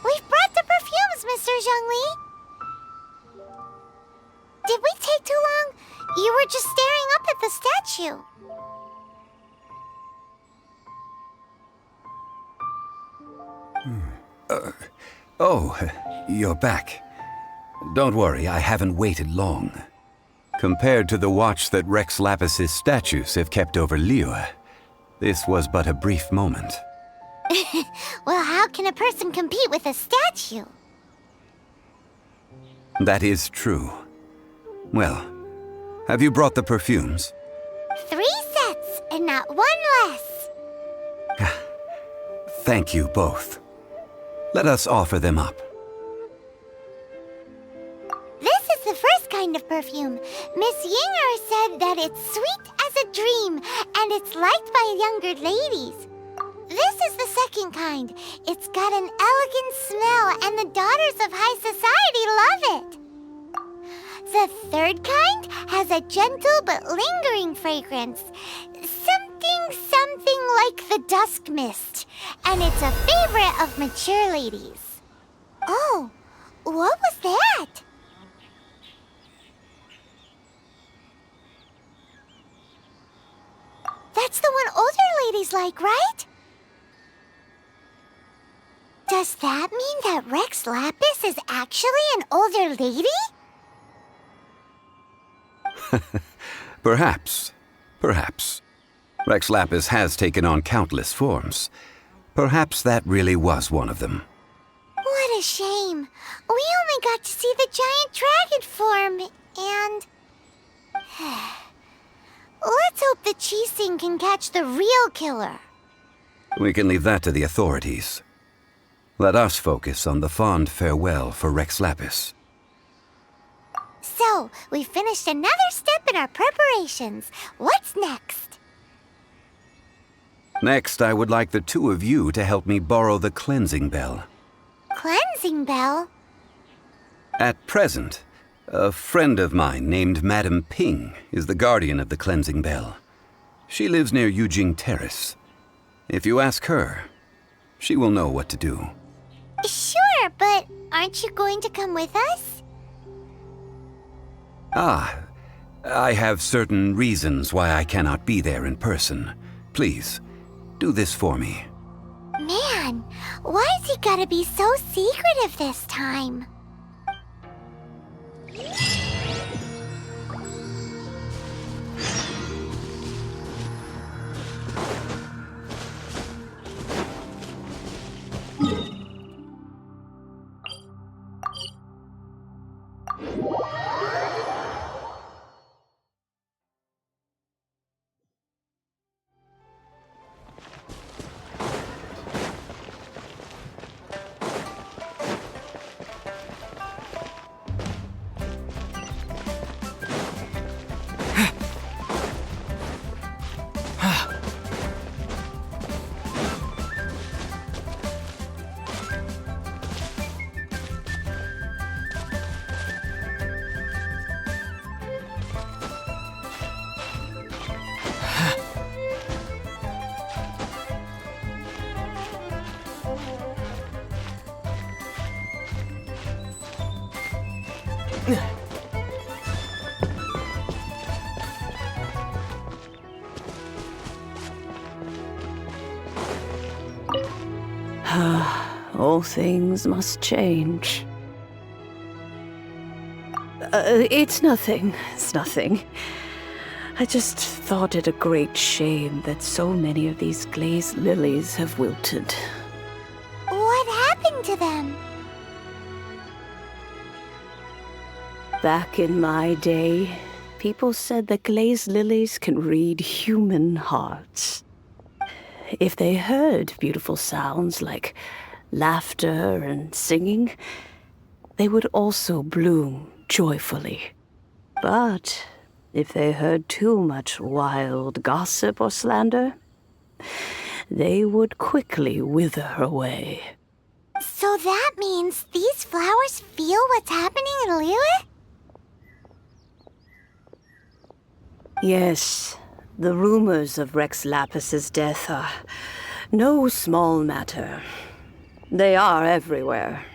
We've brought the perfumes, Mr. Zhongli. Did we take too long? You were just staring up at the statue. Oh, you're back. Don't worry, I haven't waited long. Compared to the watch that Rex Lapis's statues have kept over Liyue, this was but a brief moment. Well, how can a person compete with a statue? That is true. Well, have you brought the perfumes? 3 sets, and not 1 less. Thank you both. Let us offer them up. This is the first kind of perfume. Miss Ying'er said that it's sweet as a dream, and it's liked by younger ladies. This is the second kind. It's got an elegant smell, and the daughters of high society love it. The third kind has a gentle but lingering fragrance. Something like the dusk mist. And it's a favorite of mature ladies. Oh, what was that? That's the one older ladies like, right? Does that mean that Rex Lapis is actually an older lady? Perhaps. Rex Lapis has taken on countless forms. Perhaps that really was one of them. What a shame. We only got to see the giant dragon form, and... Let's hope the Qixing can catch the real killer. We can leave that to the authorities. Let us focus on the fond farewell for Rex Lapis. So, we finished another step in our preparations. What's next? Next, I would like the two of you to help me borrow the cleansing bell. Cleansing bell? At present, a friend of mine named Madame Ping is the guardian of the cleansing bell. She lives near Yujing Terrace. If you ask her, she will know what to do. Sure, but aren't you going to come with us? Ah, I have certain reasons why I cannot be there in person. Please, do this for me. Man, why's he gotta be so secretive this time? All things must change. It's nothing. It's nothing. I just thought it a great shame that so many of these glazed lilies have wilted. What happened to them? Back in my day, people said that glazed lilies can read human hearts. If they heard beautiful sounds like laughter and singing, they would also bloom joyfully. But if they heard too much wild gossip or slander, they would quickly wither away. So that means these flowers feel what's happening in Liyue? Yes, the rumors of Rex Lapis's death are no small matter. They are everywhere.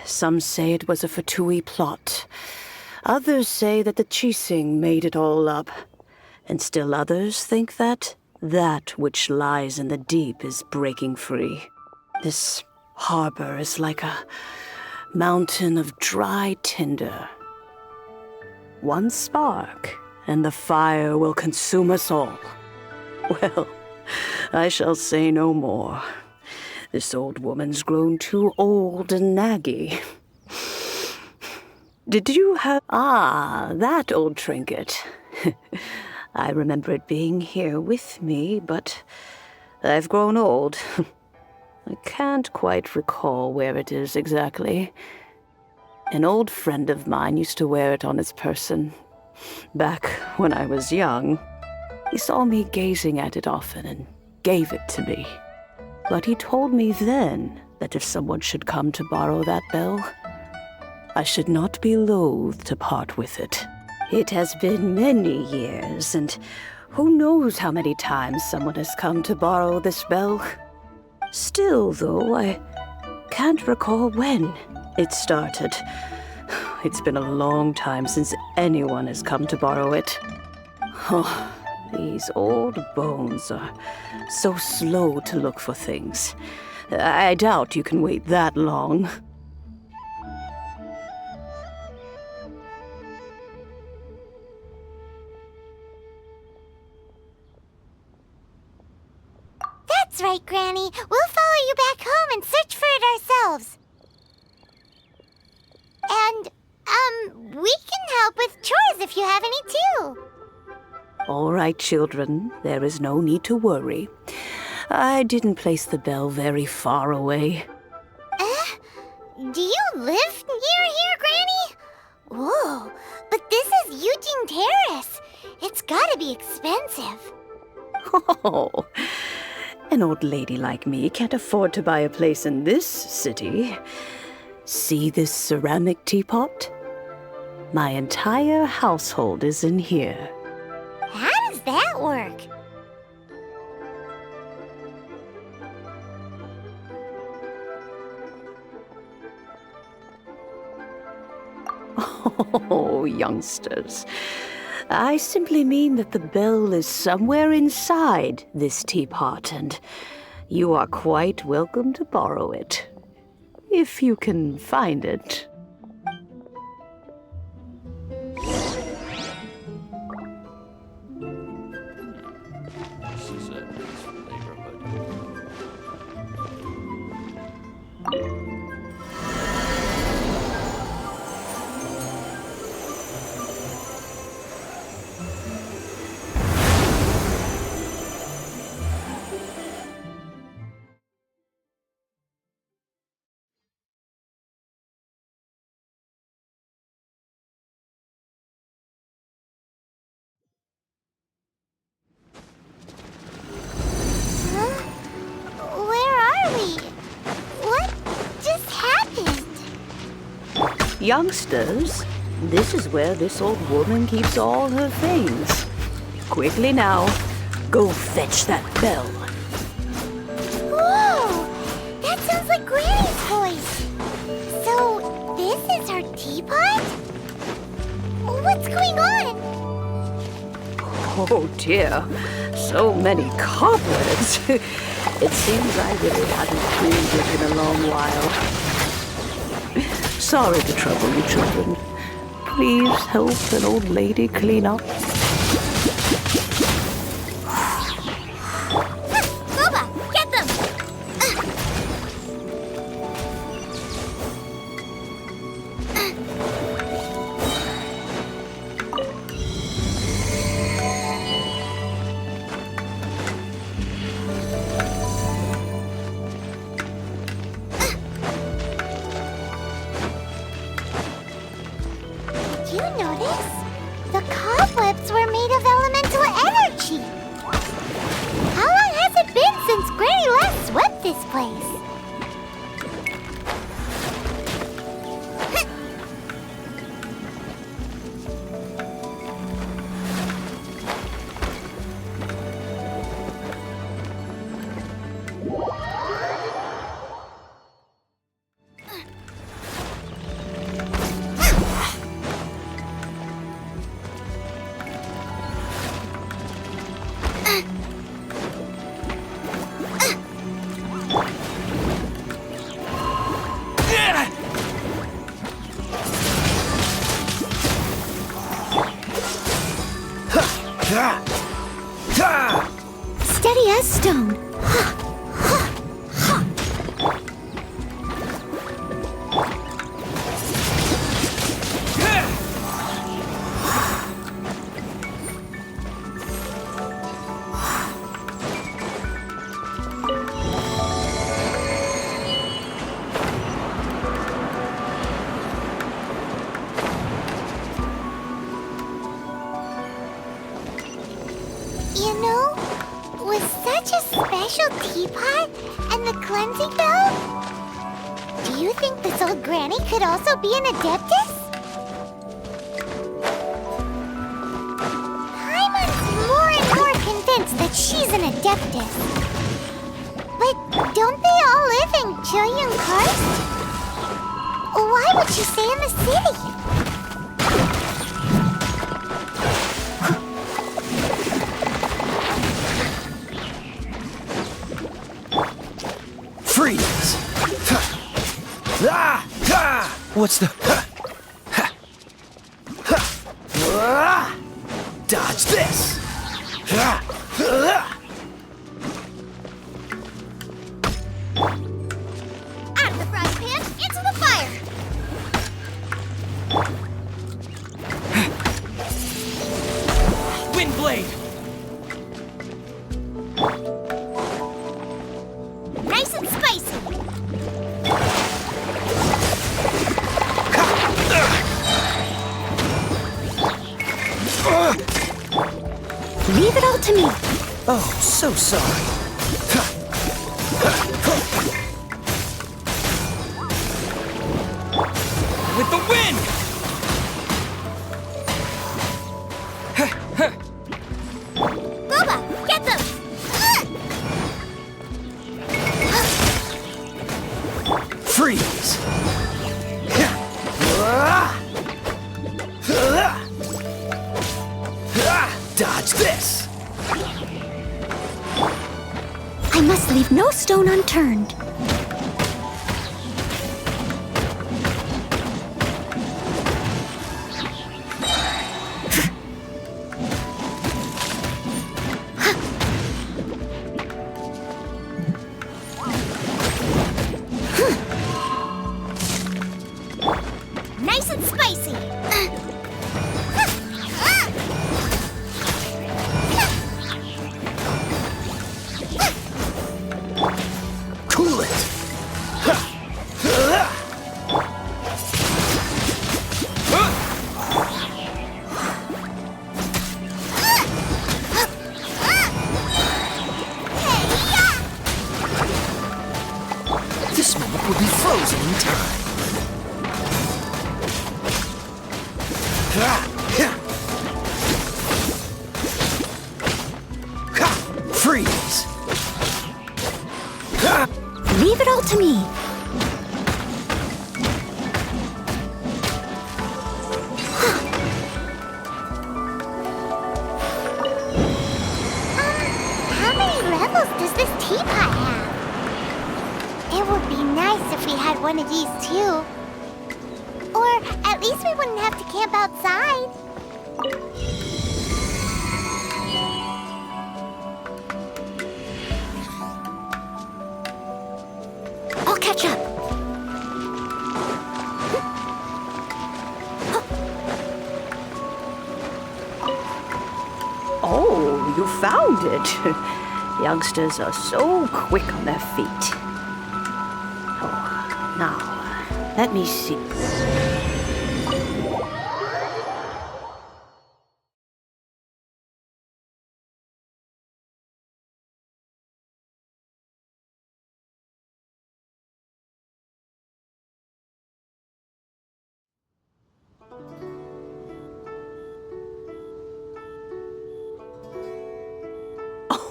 Some say it was a Fatui plot. Others say that the Qixing made it all up. And still others think that which lies in the deep is breaking free. This harbor is like a mountain of dry tinder. One spark, and the fire will consume us all. Well, I shall say no more. This old woman's grown too old and naggy. Did you have... Ah, that old trinket. I remember it being here with me, but I've grown old. I can't quite recall where it is exactly. An old friend of mine used to wear it on his person. Back when I was young, he saw me gazing at it often and gave it to me. But he told me then that if someone should come to borrow that bell, I should not be loath to part with it. It has been many years, and who knows how many times someone has come to borrow this bell. Still, though, I can't recall when it started. It's been a long time since anyone has come to borrow it. Oh, these old bones are so slow to look for things. I doubt you can wait that long. That's right, Granny. We'll follow you back home and search for it ourselves. And, we can help with chores if you have any too. All right, children. There is no need to worry. I didn't place the bell very far away. Do you live near here, Granny? Whoa, but this is Yujing Terrace. It's gotta be expensive. Oh, An old lady like me can't afford to buy a place in this city. See this ceramic teapot? My entire household is in here. How does that work? Oh, youngsters. I simply mean that the bell is somewhere inside this teapot, and you are quite welcome to borrow it. If you can find it. This is a peaceful neighborhood. Where are we? What just happened? Youngsters, this is where this old woman keeps all her things. Quickly now, go fetch that bell. Whoa! That sounds like Granny's voice. So, this is her teapot? What's going on? Oh dear, so many cobwebs. It seems I really haven't cleaned it in a long while. Sorry to trouble you, children. Please help an old lady clean up. Boba, get them! You notice? The cobwebs were made of elemental energy. How long has it been since Granny last swept this place? Steady as stone. You know, with such a special teapot and the cleansing bell, do you think this old granny could also be an adeptus? Paimon's more and more convinced that she's an adeptus. But don't they all live in Childe Karst? Why would she stay in the city? Freeze! What's the... Dodge this! Out of the frying pan, into the fire! Wind blade! Nice and spicy! Leave it all to me. Oh, so sorry. the wind! Booba, get them! Freeze! Dodge this! I must leave no stone unturned. Nice and spicy. Cool it! This moment will be frozen in time. Freeze! Leave it all to me. How many levels does this teapot have? It would be nice if we had one of these too. Or at least we wouldn't have to camp outside. I'll catch up. Oh, you found it. Youngsters are so quick on their feet. Oh, now, let me see.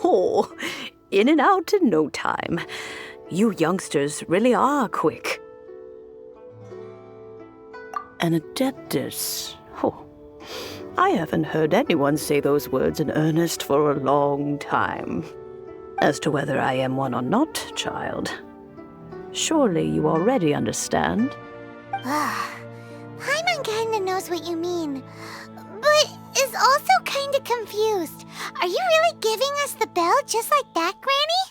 Oh, in and out in no time. You youngsters really are quick. An adeptus. Oh, I haven't heard anyone say those words in earnest for a long time. As to whether I am one or not, child, surely you already understand. Paimon kinda knows what you mean, but is also kinda confused. Are you really giving us the bell just like that, Granny?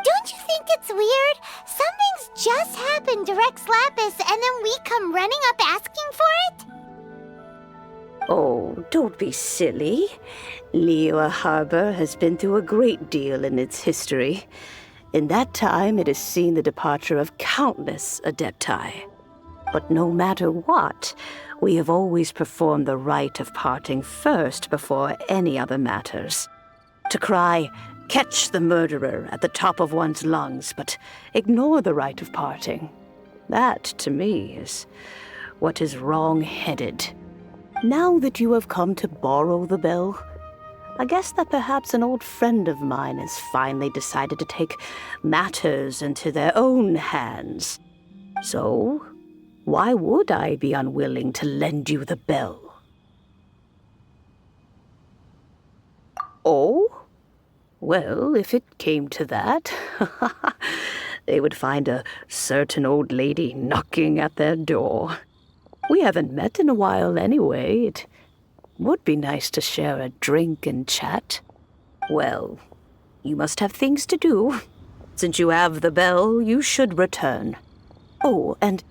Don't you think it's weird? Something's just happened to Rex Lapis and then we come running up asking for it? Oh, don't be silly. Liyue Harbor has been through a great deal in its history. In that time, it has seen the departure of countless adepti. But no matter what, we have always performed the rite of parting first before any other matters. To cry, "Catch the murderer," at the top of one's lungs, but ignore the rite of parting. That, to me, is what is wrong-headed. Now that you have come to borrow the bell, I guess that perhaps an old friend of mine has finally decided to take matters into their own hands. So, why would I be unwilling to lend you the bell? Oh? Well, if it came to that, they would find a certain old lady knocking at their door. We haven't met in a while anyway. It would be nice to share a drink and chat. Well, you must have things to do. Since you have the bell, you should return. Oh, and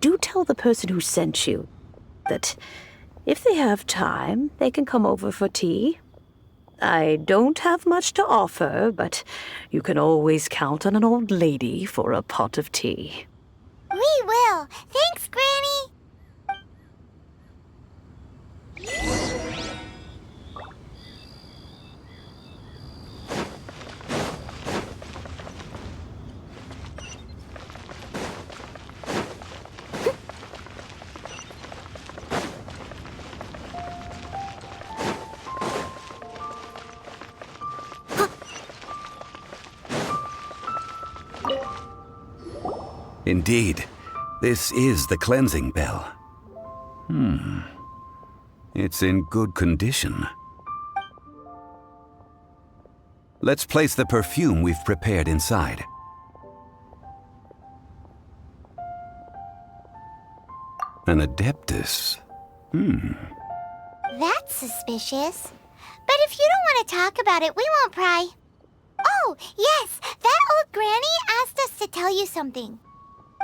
do tell the person who sent you that if they have time, they can come over for tea. I don't have much to offer, but you can always count on an old lady for a pot of tea. We will. Thanks, Granny. Indeed, this is the cleansing bell. It's in good condition. Let's place the perfume we've prepared inside. An adeptus. That's suspicious. But if you don't want to talk about it, we won't pry. Oh, yes, that old granny asked us to tell you something.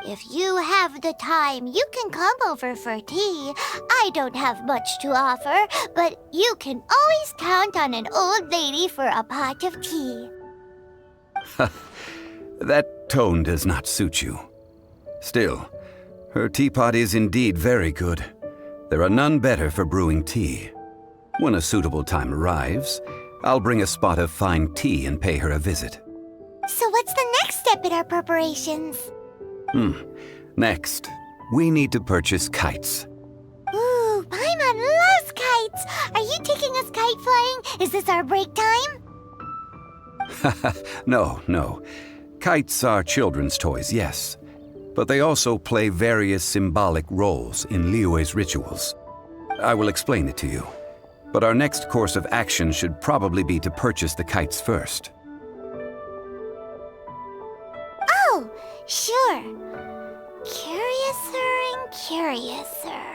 If you have the time, you can come over for tea. I don't have much to offer, but you can always count on an old lady for a pot of tea. That tone does not suit you. Still, her teapot is indeed very good. There are none better for brewing tea. When a suitable time arrives, I'll bring a spot of fine tea and pay her a visit. So what's the next step in our preparations? Next, we need to purchase kites. Ooh, Paimon loves kites! Are you taking us kite flying? Is this our break time? No. Kites are children's toys, yes. But they also play various symbolic roles in Liyue's rituals. I will explain it to you. But our next course of action should probably be to purchase the kites first. Oh, sure. Curiouser and curiouser.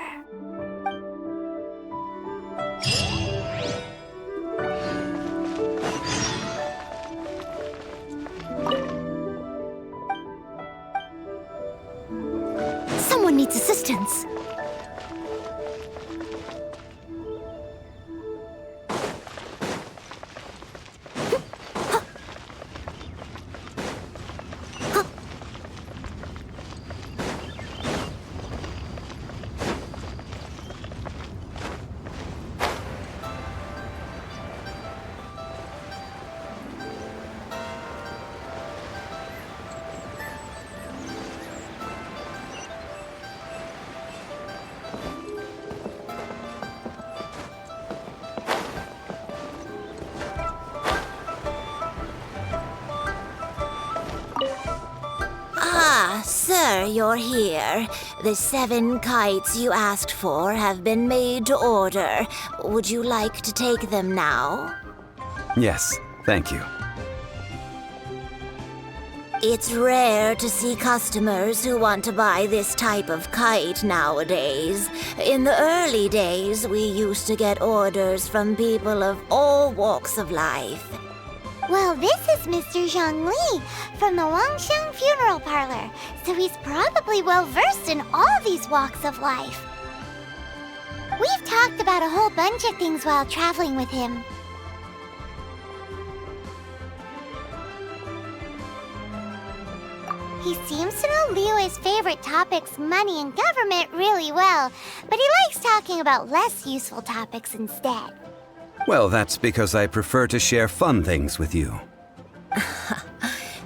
Someone needs assistance. Sir, you're here. The 7 kites you asked for have been made to order. Would you like to take them now? Yes, thank you. It's rare to see customers who want to buy this type of kite nowadays. In the early days, we used to get orders from people of all walks of life. Well, this is Mr. Zhongli from the Wangsheng funeral parlor, so he's probably well-versed in all these walks of life. We've talked about a whole bunch of things while traveling with him. He seems to know Liyue's favorite topics, money and government, really well, but he likes talking about less useful topics instead. Well, that's because I prefer to share fun things with you.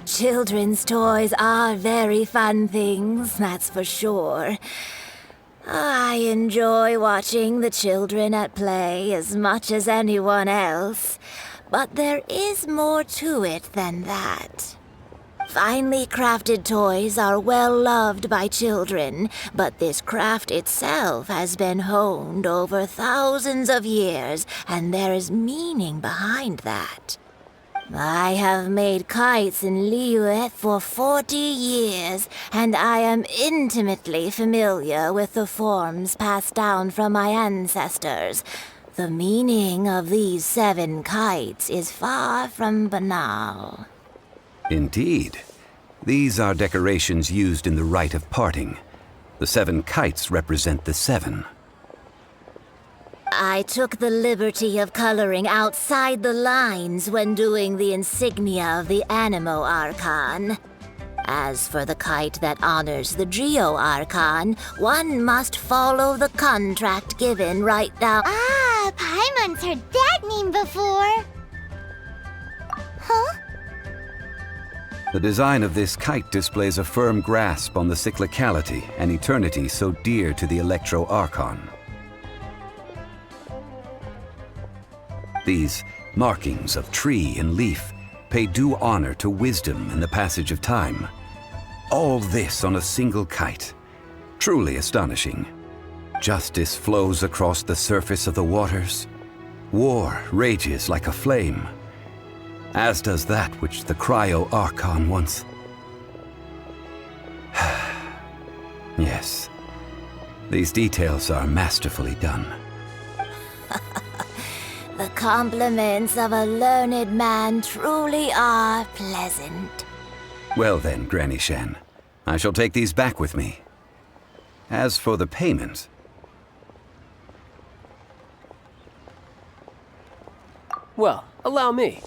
Children's toys are very fun things, that's for sure. I enjoy watching the children at play as much as anyone else, but there is more to it than that. Finely crafted toys are well loved by children, but this craft itself has been honed over thousands of years, and there is meaning behind that. I have made kites in Liyue for 40 years, and I am intimately familiar with the forms passed down from my ancestors. The meaning of these 7 kites is far from banal. Indeed. These are decorations used in the rite of parting. The 7 kites represent the 7. I took the liberty of coloring outside the lines when doing the insignia of the Animo Archon. As for the kite that honors the Geo Archon, one must follow the contract given right down. Ah, Paimon's heard that name before. Huh? The design of this kite displays a firm grasp on the cyclicality and eternity so dear to the Electro Archon. These markings of tree and leaf pay due honor to wisdom and the passage of time. All this on a single kite. Truly astonishing. Justice flows across the surface of the waters. War rages like a flame. As does that which the Geo Archon once... Yes. These details are masterfully done. The compliments of a learned man truly are pleasant. Well then, Granny Shan, I shall take these back with me. As for the payment... Well, allow me.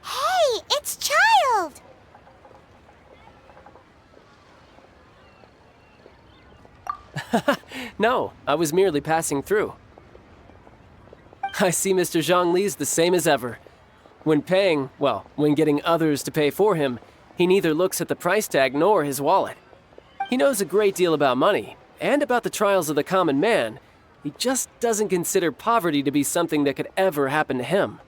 Hey, it's Childe! No, I was merely passing through. I see Mr. Zhongli's the same as ever. When paying, well, when getting others to pay for him, he neither looks at the price tag nor his wallet. He knows a great deal about money, and about the trials of the common man. He just doesn't consider poverty to be something that could ever happen to him.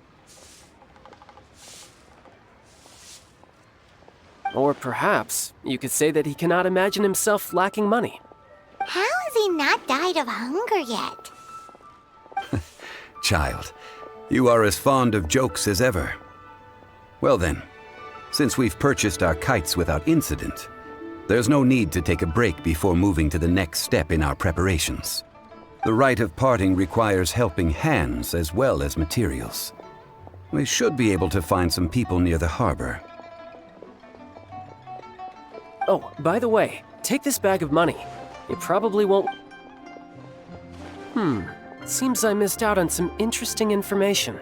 Or perhaps you could say that he cannot imagine himself lacking money. How has he not died of hunger yet? Child, you are as fond of jokes as ever. Well then, since we've purchased our kites without incident, there's no need to take a break before moving to the next step in our preparations. The rite of parting requires helping hands as well as materials. We should be able to find some people near the harbor. Oh, by the way, take this bag of money. It probably won't... Seems I missed out on some interesting information.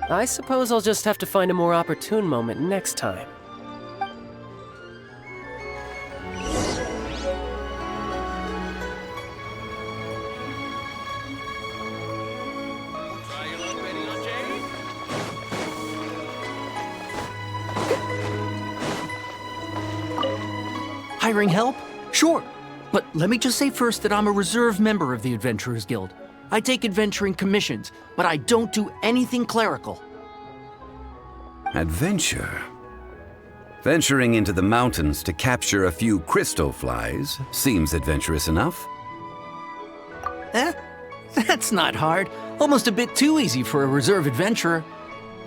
I suppose I'll just have to find a more opportune moment next time. Hiring help? Sure. But let me just say first that I'm a reserve member of the Adventurers Guild. I take adventuring commissions, but I don't do anything clerical. Adventure? Venturing into the mountains to capture a few crystal flies seems adventurous enough. That's not hard. Almost a bit too easy for a reserve adventurer.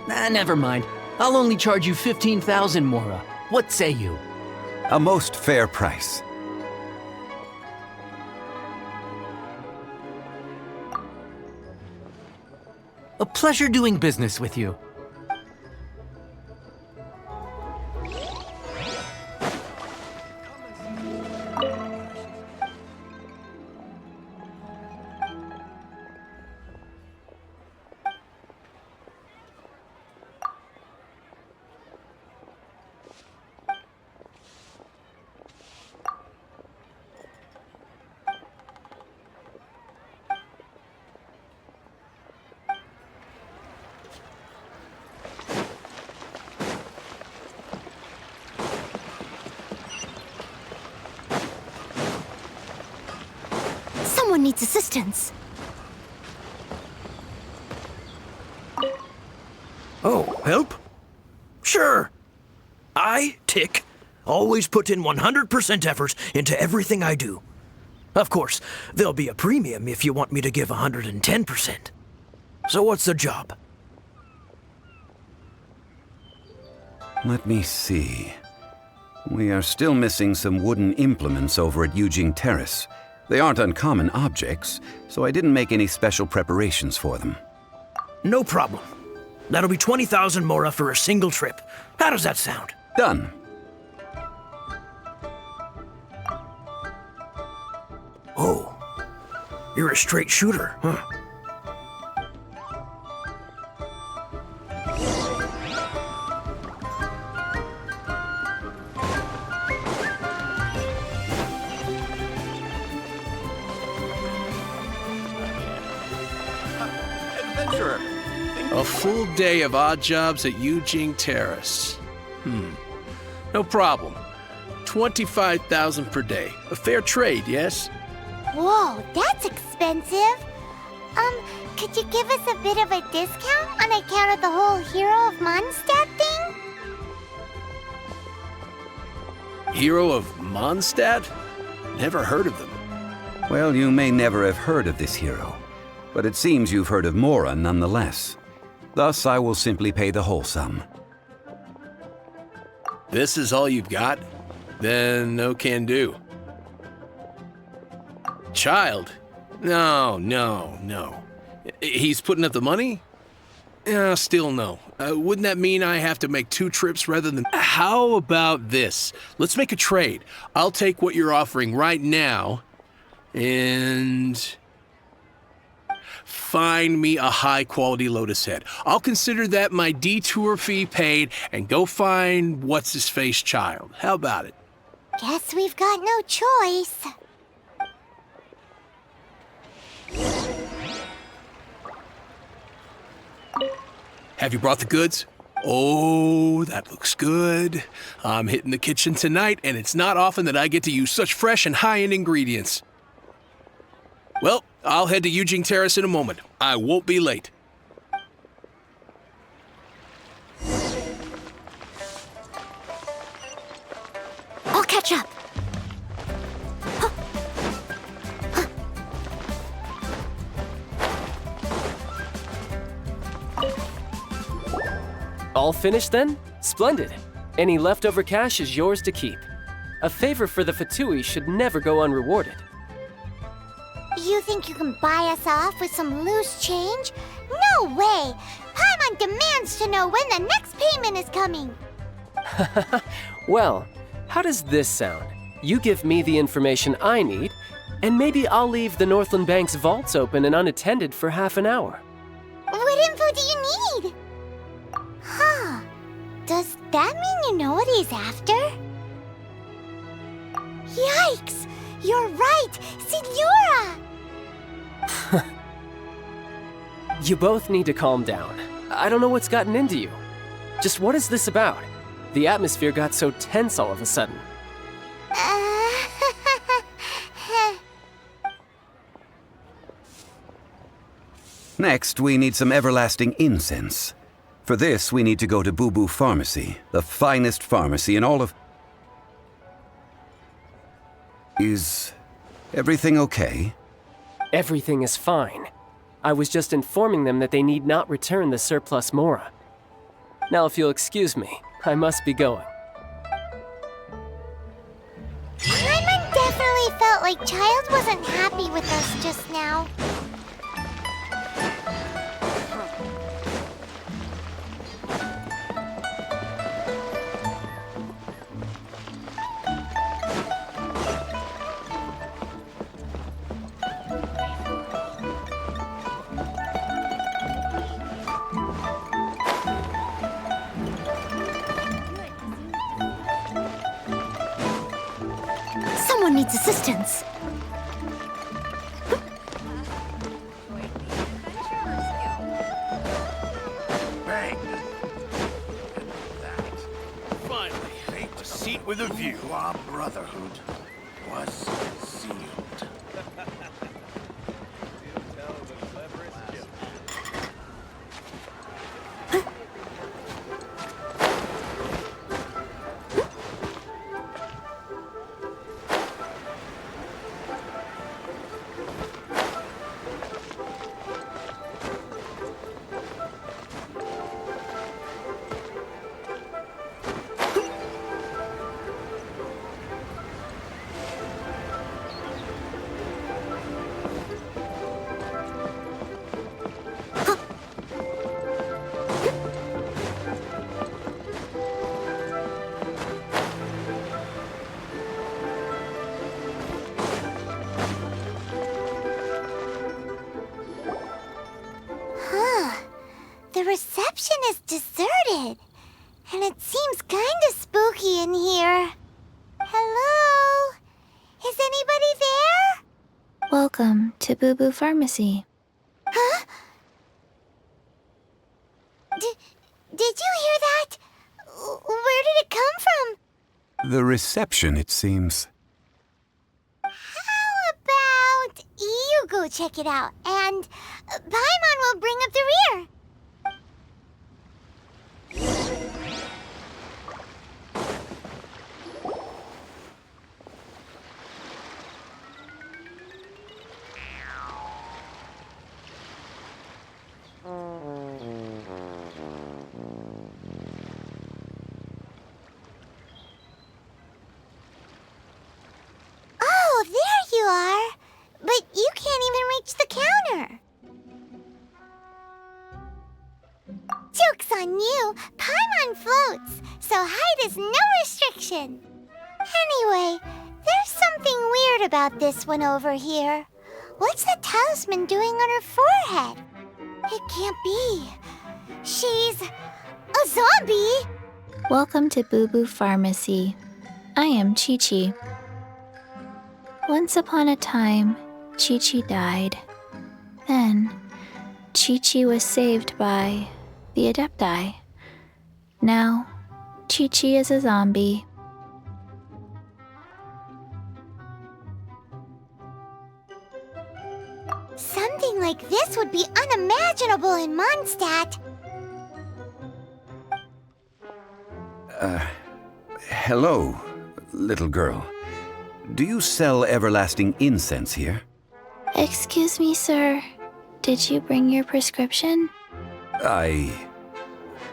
Never mind. I'll only charge you 15,000 mora. What say you? A most fair price. A pleasure doing business with you. Someone needs assistance. Oh, help? Sure. I, Tick, always put in 100% effort into everything I do. Of course, there'll be a premium if you want me to give 110%. So what's the job? Let me see. We are still missing some wooden implements over at Yujing Terrace. They aren't uncommon objects, so I didn't make any special preparations for them. No problem. That'll be 20,000 mora for a single trip. How does that sound? Done. Oh, you're a straight shooter, huh? A full day of odd jobs at Yujing Terrace. No problem. 25,000 per day. A fair trade, yes? Whoa, that's expensive. Could you give us a bit of a discount on account of the whole Hero of Mondstadt thing? Hero of Mondstadt? Never heard of them. Well, you may never have heard of this hero, but it seems you've heard of Mora nonetheless. Thus, I will simply pay the whole sum. This is all you've got? Then no can do. Childe? No. He's putting up the money? Still no. Wouldn't that mean I have to make 2 trips rather than... How about this? Let's make a trade. I'll take what you're offering right now and... find me a high-quality lotus head. I'll consider that my detour fee paid and go find what's-his-face Childe. How about it? Guess we've got no choice. Have you brought the goods? Oh, that looks good. I'm hitting the kitchen tonight, and it's not often that I get to use such fresh and high-end ingredients. Well, I'll head to Yujing Terrace in a moment. I won't be late. I'll catch up. All finished then? Splendid. Any leftover cash is yours to keep. A favor for the Fatui should never go unrewarded. You think you can buy us off with some loose change? No way! Paimon demands to know when the next payment is coming! Well, how does this sound? You give me the information I need, and maybe I'll leave the Northland Bank's vaults open and unattended for half an hour. What info do you need? Huh. Does that mean you know what he's after? Yikes! You're right! Signora! You both need to calm down. I don't know what's gotten into you. Just what is this about? The atmosphere got so tense all of a sudden. Next, we need some everlasting incense. For this, we need to go to Boo Boo Pharmacy, the finest pharmacy in all of... Is everything okay? Everything is fine. I was just informing them that they need not return the surplus Mora. Now, if you'll excuse me, I must be going. Paimon definitely felt like Childe wasn't happy with us just now. Someone needs assistance. Bang! That. Finally, a seat with a view. Our brotherhood was sealed. The reception is deserted, and it seems kinda spooky in here. Hello? Is anybody there? Welcome to Boo Boo Pharmacy. Huh? Did you hear that? Where did it come from? The reception, it seems. How about you go check it out, and Paimon will bring up the rear. Oh, there you are. But you can't even reach the counter. Joke's on you. Paimon floats, so height is no restriction. Anyway, there's something weird about this one over here. What's the talisman doing on her forehead? It can't be. She's a zombie. Welcome to Boo Boo Pharmacy. I am Qiqi. Once upon a time, Qiqi died. Then, Qiqi was saved by the adepti. Now, Qiqi is a zombie. Something like this would be unimaginable in Mondstadt. Hello, little girl. Do you sell everlasting incense here? Excuse me, sir. Did you bring your prescription?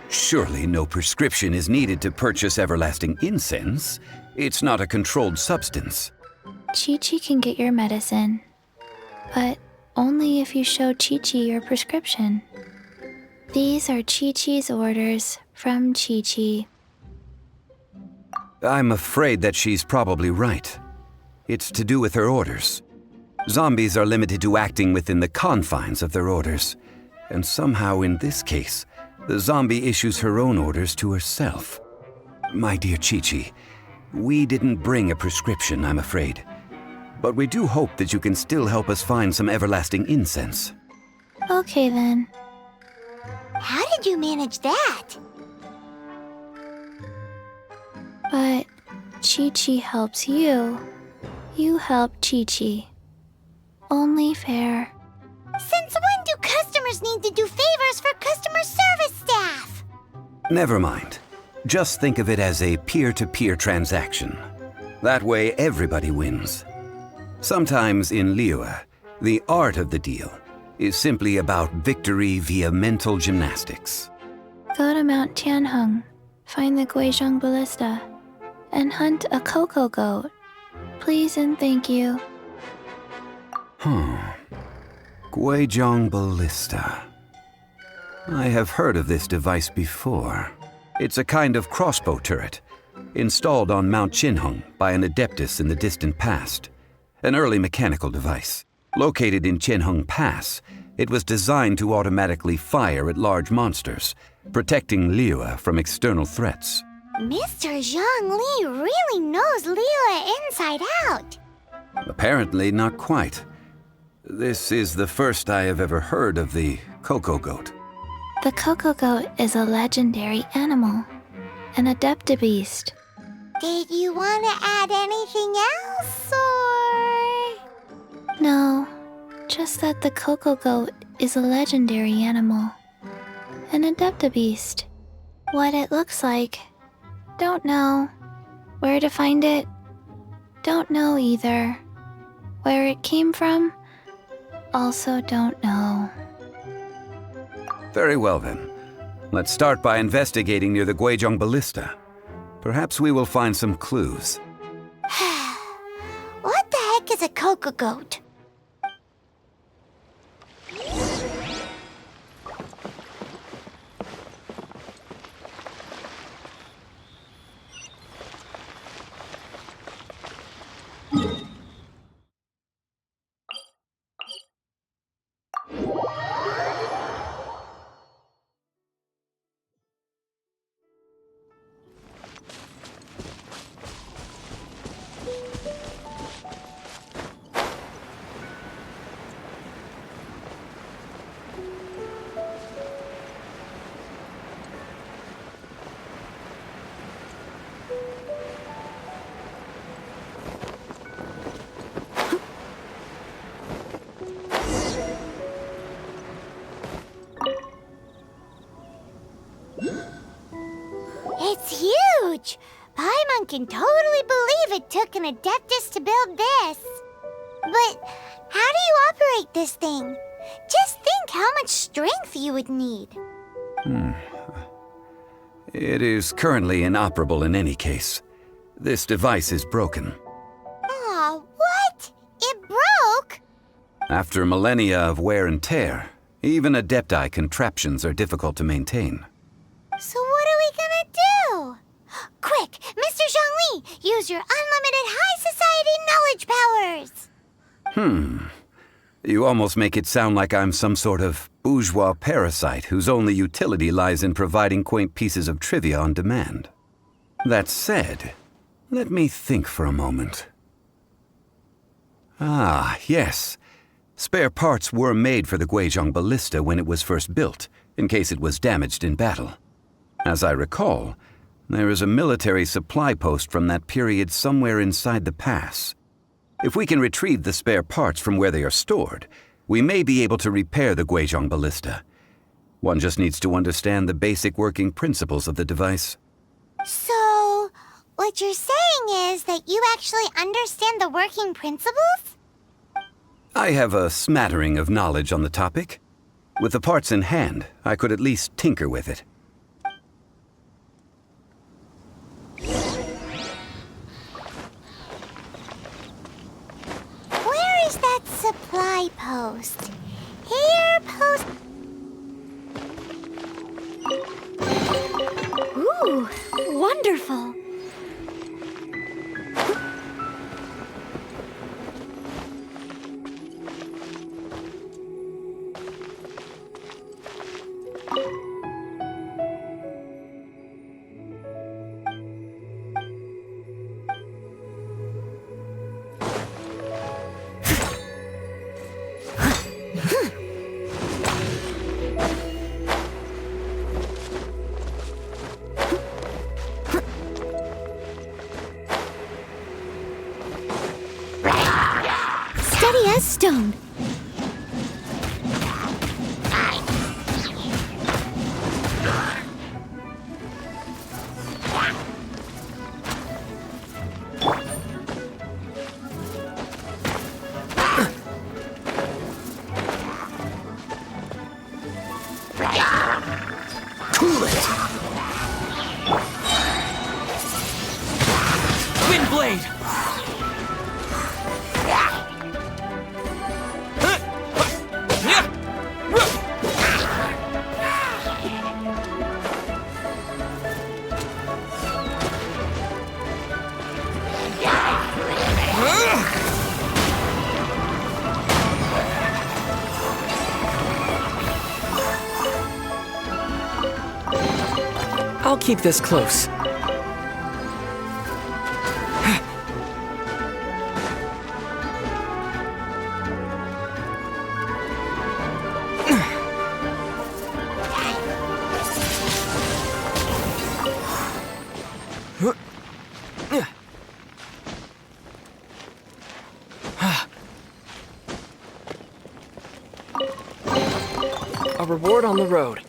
Surely no prescription is needed to purchase everlasting incense. It's not a controlled substance. Qiqi can get your medicine, but only if you show Qiqi your prescription. These are Qiqi's orders from Qiqi. I'm afraid that she's probably right. It's to do with her orders. Zombies are limited to acting within the confines of their orders. And somehow in this case, the zombie issues her own orders to herself. My dear Qiqi, we didn't bring a prescription, I'm afraid. But we do hope that you can still help us find some everlasting incense. Okay then. How did you manage that? But Qiqi helps you. You help Qiqi. Only fair. Since when do customers need to do favors for customer service staff? Never mind. Just think of it as a peer-to-peer transaction. That way everybody wins. Sometimes in Liyue, the art of the deal is simply about victory via mental gymnastics. Go to Mount Tianheng, find the Guizhong Ballista, and hunt a cocoa goat. Please and thank you. Guizhong Ballista. I have heard of this device before. It's a kind of crossbow turret, installed on Mount Qinheng by an adeptus in the distant past. An early mechanical device. Located in Qinheng Pass, it was designed to automatically fire at large monsters, protecting Liyue from external threats. Mr. Zhongli really knows Liyue inside out. Apparently not quite. This is the first I have ever heard of the cocoa goat. The cocoa goat is a legendary animal, an adepti beast. Did you want to add anything else, or...? No, just that the cocoa goat is a legendary animal, an adepti beast. What it looks like, don't know. Where to find it, don't know either. Where it came from, also don't know. Very well then. Let's start by investigating near the Guizhong Ballista. Perhaps we will find some clues. What the heck is a cocoa goat? It's huge! Paimon can totally believe it took an adeptus to build this. But how do you operate this thing? Just think how much strength you would need. It is currently inoperable in any case. This device is broken. Aw, what? It broke? After millennia of wear and tear, even adepti contraptions are difficult to maintain. So what are we gonna do? Quick, Mr. Zhongli, use your unlimited high society knowledge powers! You almost make it sound like I'm some sort of bourgeois parasite whose only utility lies in providing quaint pieces of trivia on demand. That said, let me think for a moment. Ah, yes. Spare parts were made for the Guizhong ballista when it was first built, in case it was damaged in battle. As I recall, there is a military supply post from that period somewhere inside the pass. If we can retrieve the spare parts from where they are stored, we may be able to repair the Guizhong ballista. One just needs to understand the basic working principles of the device. So, what you're saying is that you actually understand the working principles? I have a smattering of knowledge on the topic. With the parts in hand, I could at least tinker with it. Where is that supply post? Here, post... Ooh, wonderful. Steady as stone. Cool it! Windblade! I'll keep this close. A reward on the road.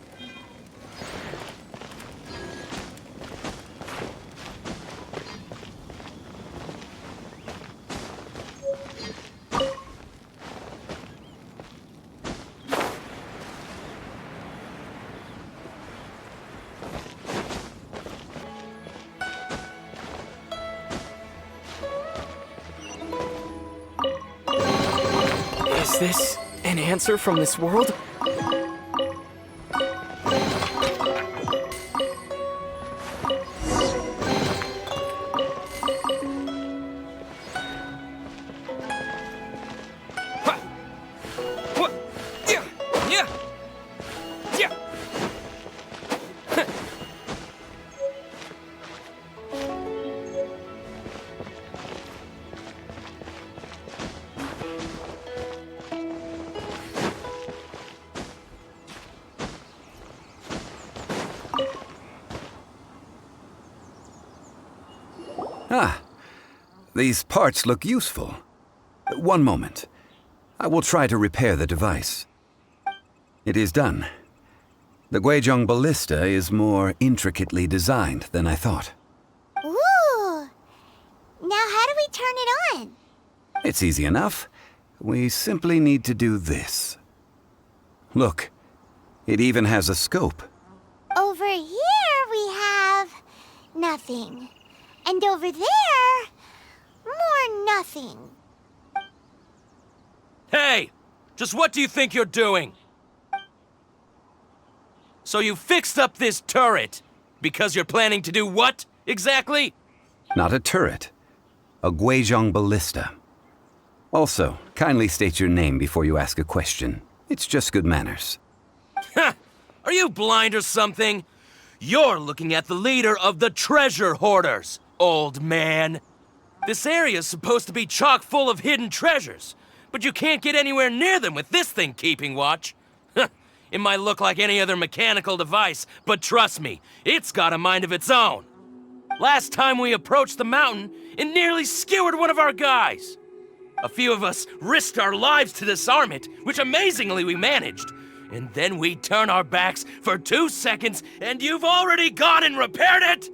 Is this an answer from this world? Ah, these parts look useful. One moment. I will try to repair the device. It is done. The Guizhong ballista is more intricately designed than I thought. Ooh! Now how do we turn it on? It's easy enough. We simply need to do this. Look, it even has a scope. Over here we have nothing. And over there, more nothing. Hey! Just what do you think you're doing? So you fixed up this turret because you're planning to do what, exactly? Not a turret. A Guizhong ballista. Also, kindly state your name before you ask a question. It's just good manners. Ha! Are you blind or something? You're looking at the leader of the treasure hoarders, old man. This area's supposed to be chock full of hidden treasures, but you can't get anywhere near them with this thing keeping watch. It might look like any other mechanical device, but trust me, it's got a mind of its own. Last time we approached the mountain, it nearly skewered one of our guys. A few of us risked our lives to disarm it, which amazingly we managed. And then we turn our backs for 2 seconds, and you've already gone and repaired it!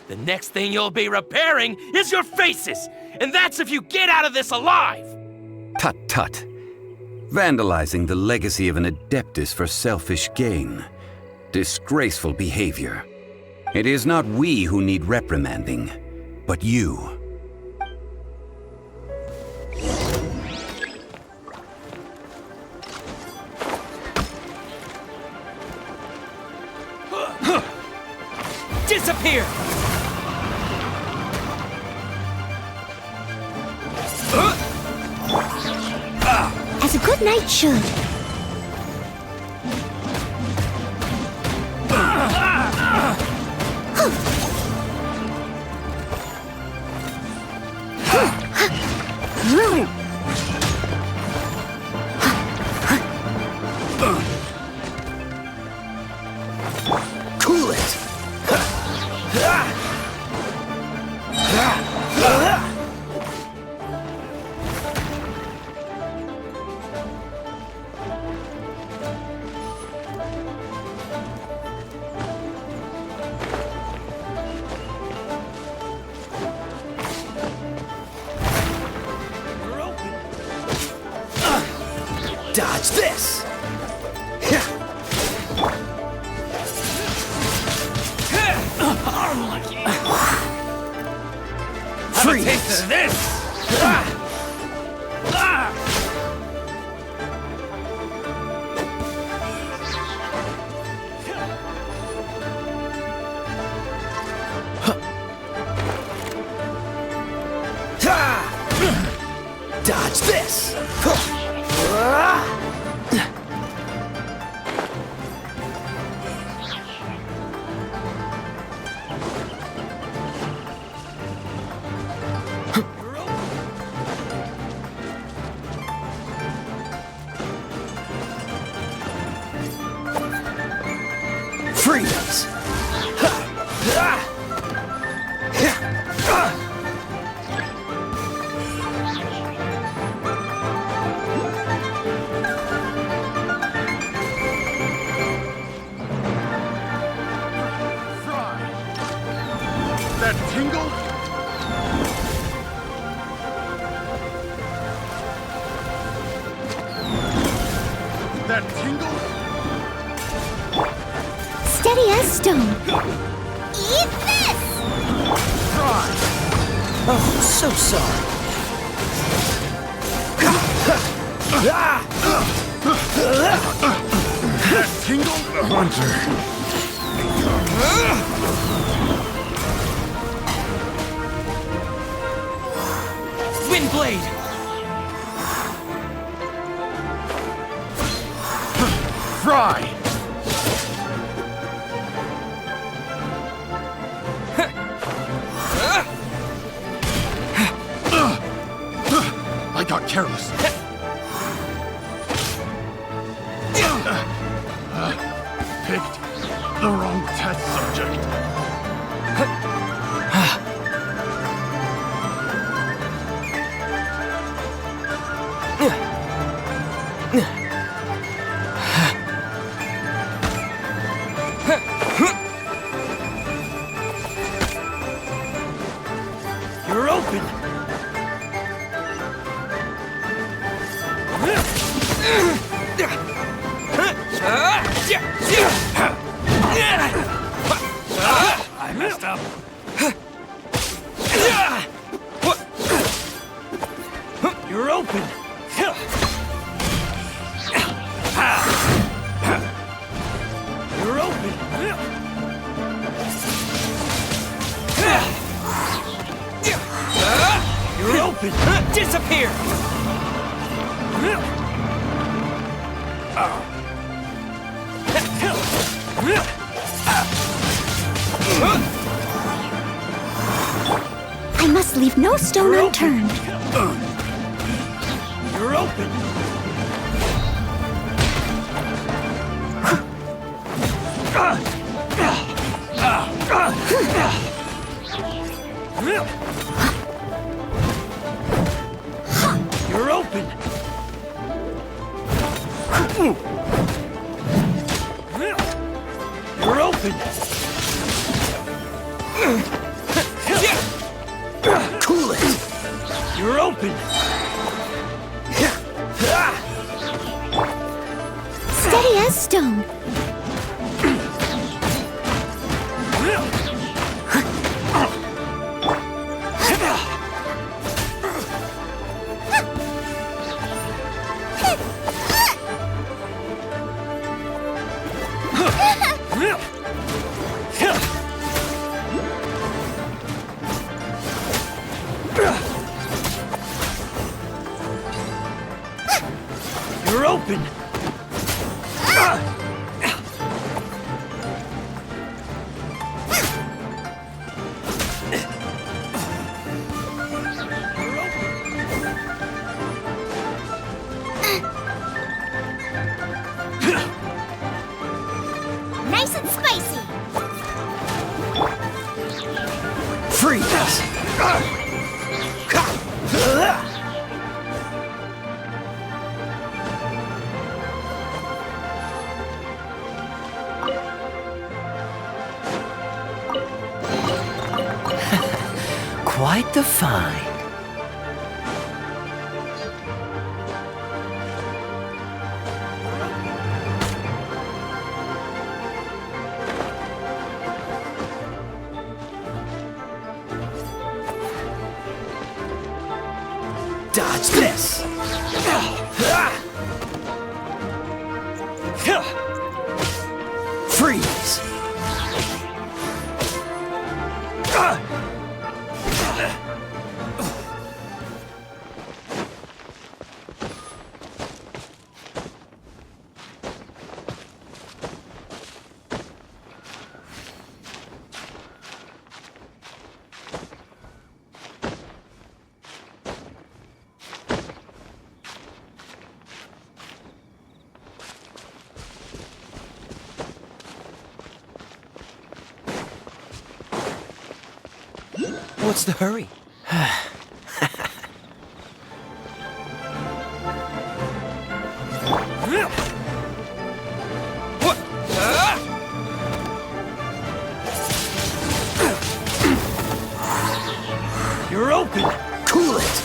The next thing you'll be repairing is your faces, and that's if you get out of this alive! Tut tut. Vandalizing the legacy of an adeptus for selfish gain. Disgraceful behavior. It is not we who need reprimanding, but you. Disappear! As a good knight should. Cool it! Dodge this! Have a taste of this! Dodge this! Freeze! That tingle? That tingle? Steady as stone. Eat this! Try! Oh, so sorry. That tingle? The hunter. Windblade! Fry! I got careless. Picked the wrong test subject. open! I messed up. You're open! You're open! You're open! Disappear! I must leave no stone unturned. You're open! You're open! You're open! Cool it! You're open! Steady as stone. You're open! Nice and spicy. Freeze! Quite the find. Dodge this! Freeze! What's the hurry? You're open! Cool it!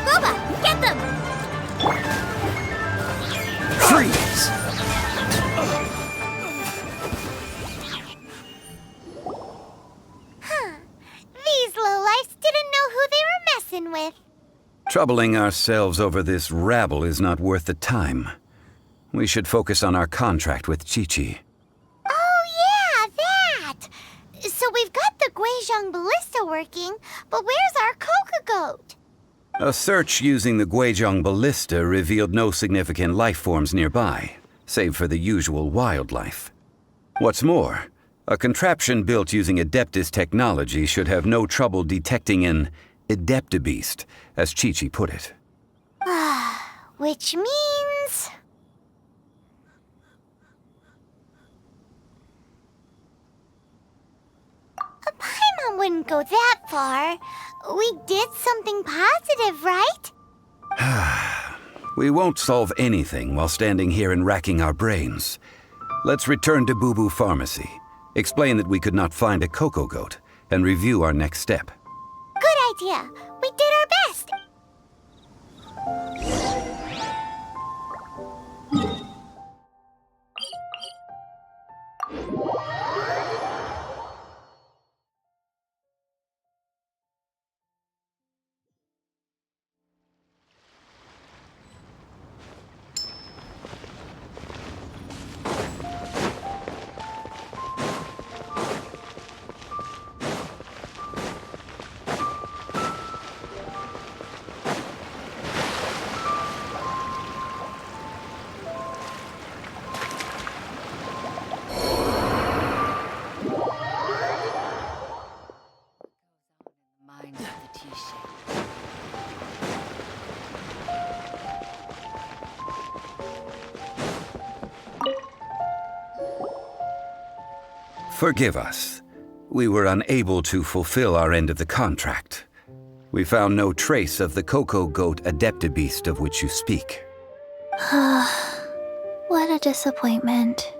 Boba, get them! Freeze! These lowlifes didn't know who they were messing with. Troubling ourselves over this rabble is not worth the time. We should focus on our contract with Qiqi. Oh yeah, that! So we've got the Guizhong ballista working, but where's our coca goat? A search using the Guizhong ballista revealed no significant life forms nearby, save for the usual wildlife. What's more, a contraption built using Adeptis technology should have no trouble detecting an adepti beast, as Qiqi put it. Which means... a Paimon wouldn't go that far. We did something positive, right? We won't solve anything while standing here and racking our brains. Let's return to Boo Boo Pharmacy, explain that we could not find a cocoa goat, and review our next step. Good idea. We did our best. Forgive us. We were unable to fulfill our end of the contract. We found no trace of the cocoa goat adepti beast of which you speak. What a disappointment.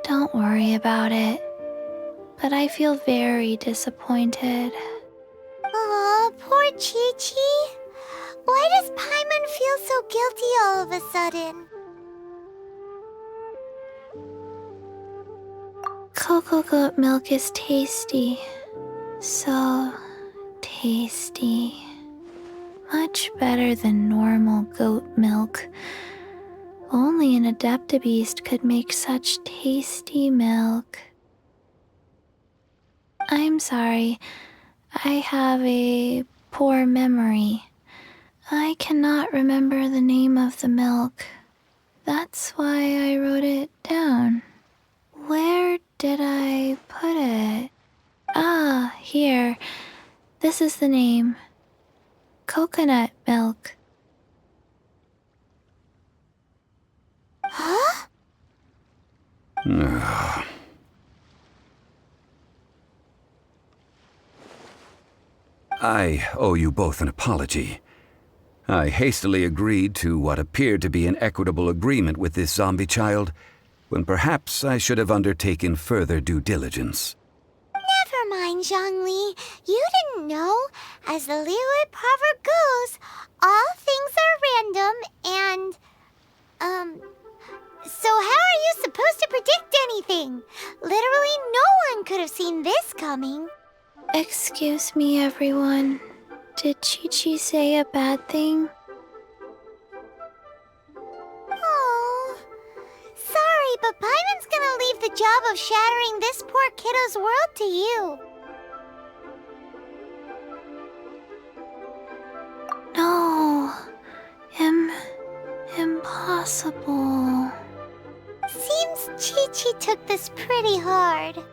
Don't worry about it. But I feel very disappointed. Aw, poor Qiqi. Why does Paimon feel so guilty all of a sudden? Cocoa goat milk is tasty. So tasty. Much better than normal goat milk. Only an adepti beast could make such tasty milk. I'm sorry. I have a poor memory. I cannot remember the name of the milk. That's why I wrote it down. Where did I put it? Ah, here. This is the name. Coconut milk. Huh? I owe you both an apology. I hastily agreed to what appeared to be an equitable agreement with this zombie child, when perhaps I should have undertaken further due diligence. Never mind, Zhongli. You didn't know. As the Liyue proverb goes, all things are random and, so how are you supposed to predict anything? Literally no one could have seen this coming. Excuse me, everyone. Did Qiqi say a bad thing? Oh, sorry, but Paimon's gonna leave the job of shattering this poor kiddo's world to you. No. Impossible. Seems Qiqi took this pretty hard.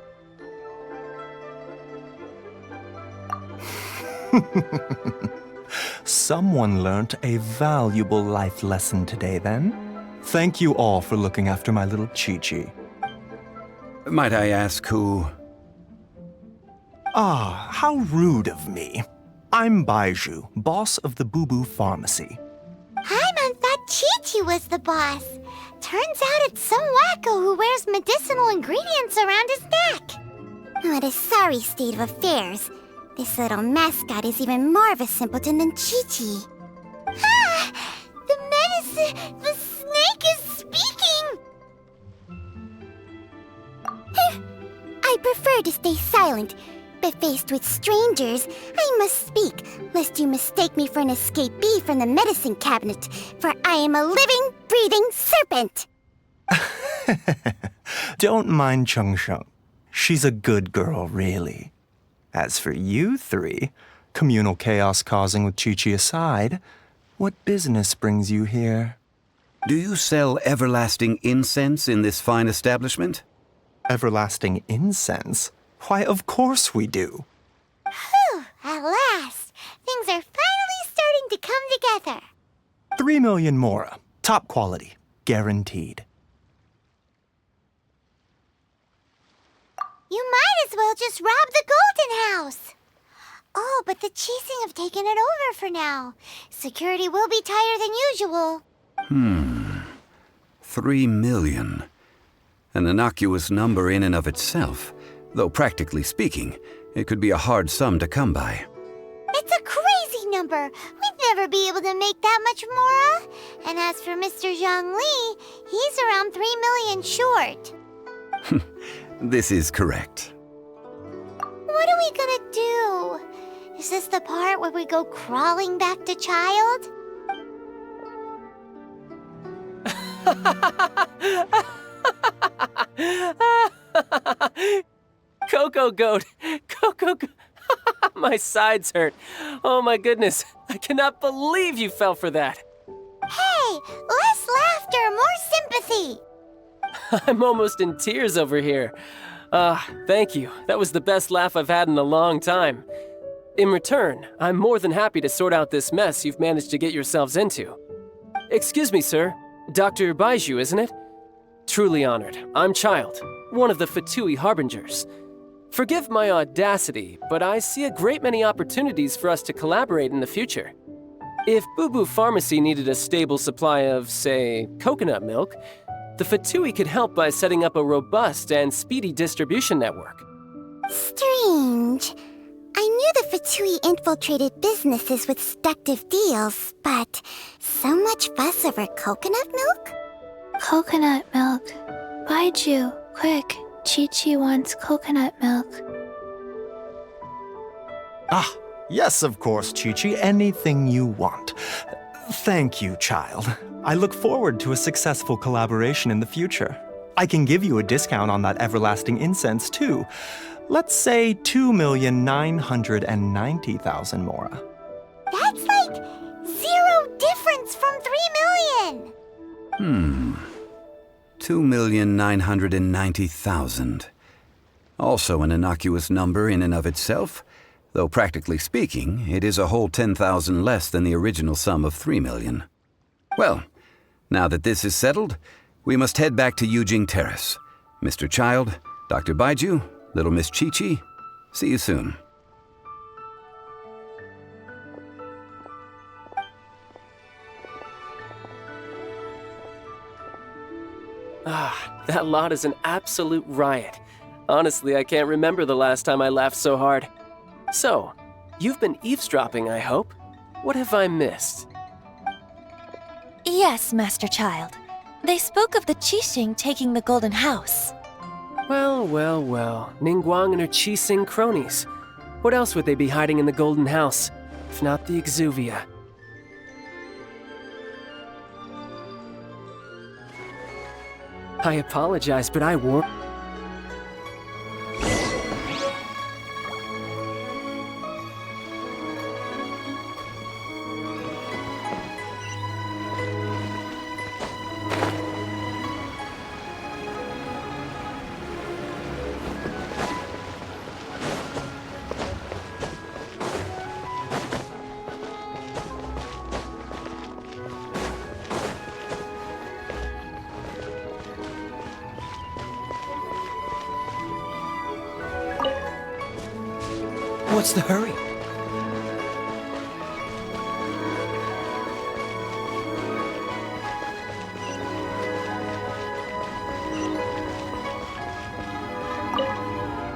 Someone learnt a valuable life lesson today, then. Thank you all for looking after my little Qiqi. Might I ask who? Ah, how rude of me. I'm Baizhu, boss of the Boo Boo Pharmacy. Paimon thought Qiqi was the boss. Turns out it's some wacko who wears medicinal ingredients around his neck. What a sorry state of affairs. This little mascot is even more of a simpleton than Qiqi. Ah! The snake is speaking! I prefer to stay silent, but faced with strangers, I must speak, lest you mistake me for an escapee from the medicine cabinet, for I am a living, breathing serpent! Don't mind Chengsheng. She's a good girl, really. As for you three, communal chaos causing with Qiqi aside, what business brings you here? Do you sell everlasting incense in this fine establishment? Everlasting incense? Why, of course we do. Whew, at last. Things are finally starting to come together. 3 million mora. Top quality. Guaranteed. You might as well just rob the Golden House. Oh, but the Qixing have taken it over for now. Security will be tighter than usual. 3 million. An innocuous number in and of itself, though practically speaking, it could be a hard sum to come by. It's a crazy number. We'd never be able to make that much, Mora. And as for Mr. Zhongli, he's around 3 million short. This is correct. What are we gonna do? Is this the part where we go crawling back to Childe? Coco Goat! Coco Goat! My sides hurt. Oh my goodness. I cannot believe you fell for that. Hey, less laughter, more sympathy. I'm almost in tears over here. Thank you. That was the best laugh I've had in a long time. In return, I'm more than happy to sort out this mess you've managed to get yourselves into. Excuse me, sir. Dr. Baizhu, isn't it? Truly honored. I'm Childe, one of the Fatui Harbingers. Forgive my audacity, but I see a great many opportunities for us to collaborate in the future. If Boo Boo Pharmacy needed a stable supply of, say, coconut milk, the Fatui could help by setting up a robust and speedy distribution network. Strange. I knew the Fatui infiltrated businesses with seductive deals, but so much fuss over coconut milk? Coconut milk. Baizhu, quick. Qiqi wants coconut milk. Ah, yes, of course, Qiqi. Anything you want. Thank you, child. I look forward to a successful collaboration in the future. I can give you a discount on that everlasting incense, too. Let's say 2,990,000 Mora. That's like 0 difference from 3 million. 2,990,000. Also an innocuous number in and of itself, though practically speaking, it is a whole 10,000 less than the original sum of 3 million. Well, now that this is settled, we must head back to Yujing Terrace. Mr. Childe, Dr. Baizhu, Little Miss Qiqi, see you soon. That lot is an absolute riot. Honestly, I can't remember the last time I laughed so hard. So, you've been eavesdropping, I hope? What have I missed? Yes, Master Childe. They spoke of the Qixing taking the Golden House. Well, well, well. Ningguang and her Qixing cronies. What else would they be hiding in the Golden House, if not the Exuvia? I apologize, but I warned... What's the hurry?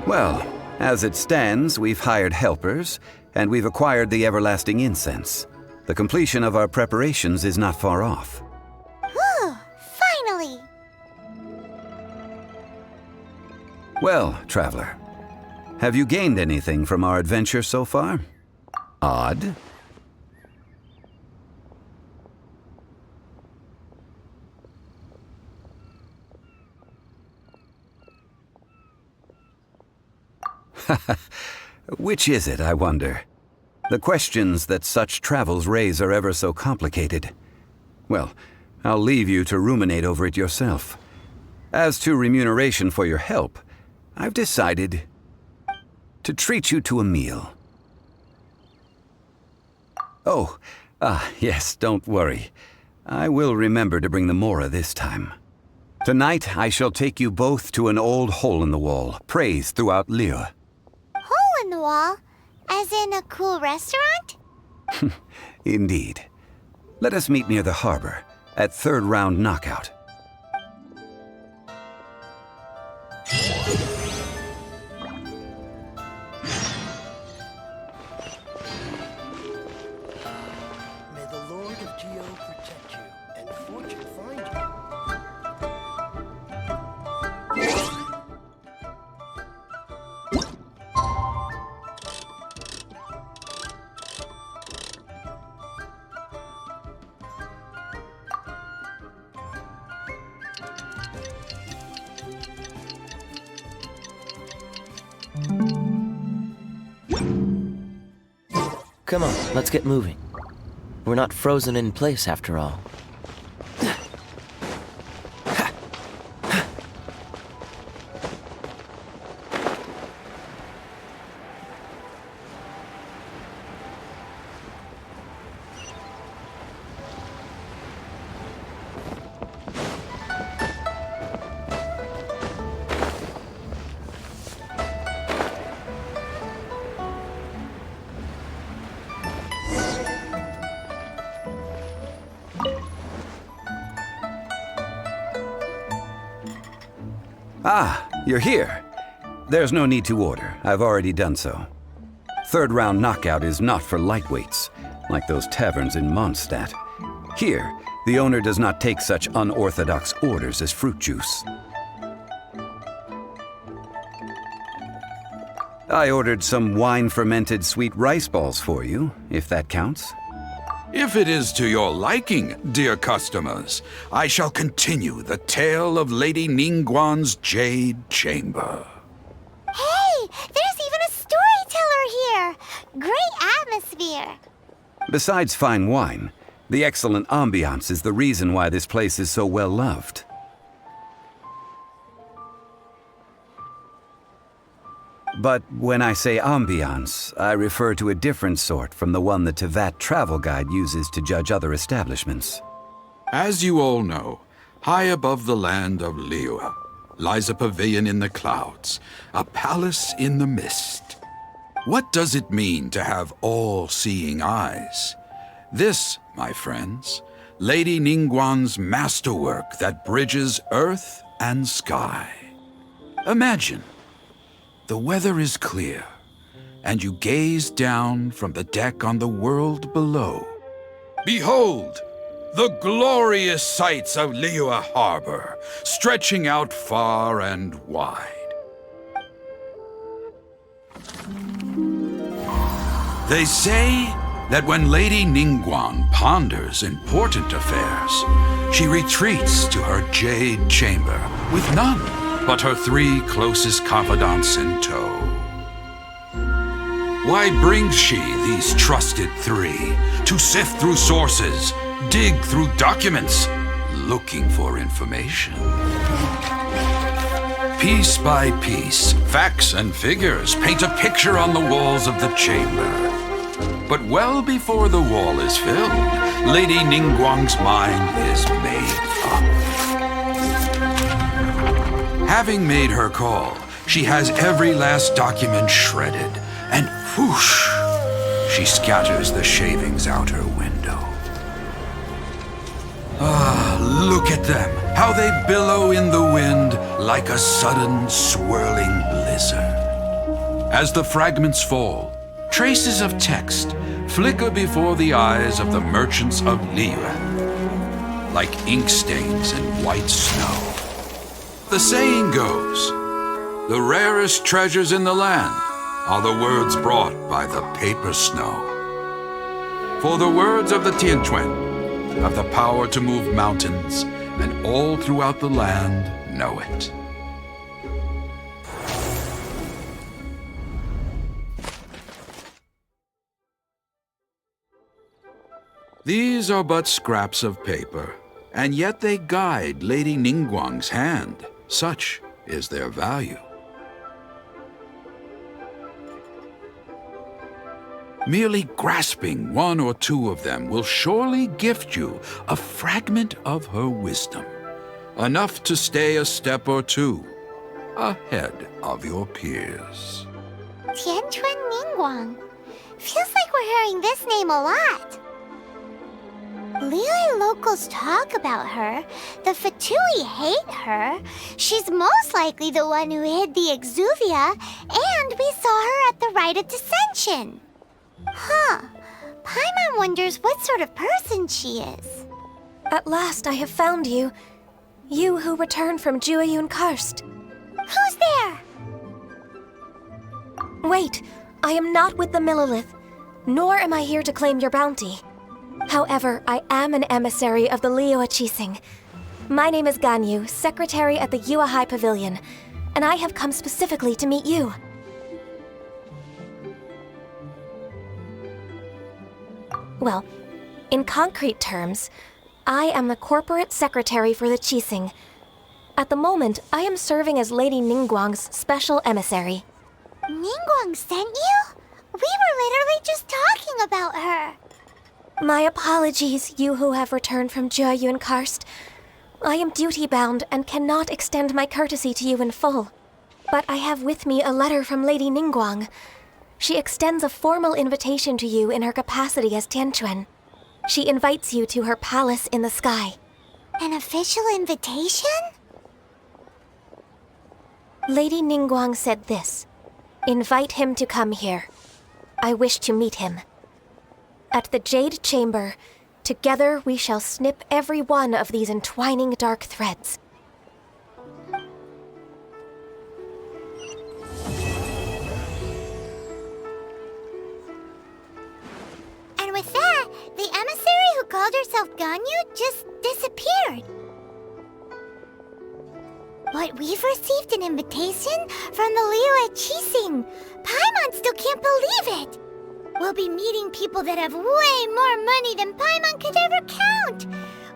Well, as it stands, we've hired helpers, and we've acquired the everlasting incense. The completion of our preparations is not far off. Whew, finally! Well, traveler, have you gained anything from our adventure so far? Odd. Which is it, I wonder? The questions that such travels raise are ever so complicated. Well, I'll leave you to ruminate over it yourself. As to remuneration for your help, I've decided to treat you to a meal. Oh, yes, don't worry. I will remember to bring the Mora this time. Tonight, I shall take you both to an old hole-in-the-wall, praised throughout Liyue. Hole in the wall? As in a cool restaurant? Indeed. Let us meet near the harbor, at third round knockout. May the Lord of Geo protect you and fortune find you. Come on, let's get moving. We're not frozen in place after all. Ah, you're here. There's no need to order. I've already done so. Third round knockout is not for lightweights, like those taverns in Mondstadt. Here, the owner does not take such unorthodox orders as fruit juice. I ordered some wine-fermented sweet rice balls for you, if that counts. If it is to your liking, dear customers, I shall continue the tale of Lady Ningguang's Jade Chamber. Hey, there's even a storyteller here! Great atmosphere! Besides fine wine, the excellent ambiance is the reason why this place is so well loved. But when I say ambiance, I refer to a different sort from the one the Tevat travel guide uses to judge other establishments. As you all know, high above the land of Liyue lies a pavilion in the clouds, a palace in the mist. What does it mean to have all-seeing eyes? This, my friends, Lady Ningguang's masterwork that bridges earth and sky. Imagine. The weather is clear, and you gaze down from the deck on the world below. Behold, the glorious sights of Liyue Harbor, stretching out far and wide. They say that when Lady Ningguang ponders important affairs, she retreats to her jade chamber with none but her 3 closest confidants in tow. Why brings she these trusted 3 to sift through sources, dig through documents, looking for information? Piece by piece, facts and figures paint a picture on the walls of the chamber. But well before the wall is filled, Lady Ningguang's mind is made up. Having made her call, she has every last document shredded, and whoosh, she scatters the shavings out her window. Ah, look at them, how they billow in the wind like a sudden swirling blizzard. As the fragments fall, traces of text flicker before the eyes of the merchants of Liyue, like ink stains in white snow. The saying goes, the rarest treasures in the land are the words brought by the paper snow. For the words of the Tianquan have the power to move mountains, and all throughout the land know it. These are but scraps of paper, and yet they guide Lady Ningguang's hand. Such is their value. Merely grasping 1 or 2 of them will surely gift you a fragment of her wisdom, enough to stay a step or 2 ahead of your peers. Tianquan Ningguang. Feels like we're hearing this name a lot. Liyue locals talk about her. The Fatui hate her. She's most likely the one who hid the exuvia, and we saw her at the Rite of Dissension. Huh. Paimon wonders what sort of person she is. At last I have found you. You who returned from Jueyun Karst. Who's there? Wait, I am not with the Millelith, nor am I here to claim your bounty. However, I am an emissary of the Liyue Qixing. My name is Ganyu, secretary at the Yue High Pavilion, and I have come specifically to meet you. Well, in concrete terms, I am the corporate secretary for the Qixing. At the moment, I am serving as Lady Ningguang's special emissary. Ningguang sent you? We were literally just talking about her. My apologies, you who have returned from Jueyun Karst. I am duty-bound and cannot extend my courtesy to you in full. But I have with me a letter from Lady Ningguang. She extends a formal invitation to you in her capacity as Tianquan. She invites you to her palace in the sky. An official invitation? Lady Ningguang said this. Invite him to come here. I wish to meet him. At the Jade Chamber, together we shall snip every one of these entwining dark threads. And with that, the emissary who called herself Ganyu just disappeared. But we've received an invitation from the Liyue Qixing. Paimon still can't believe it. We'll be meeting people that have way more money than Paimon could ever count.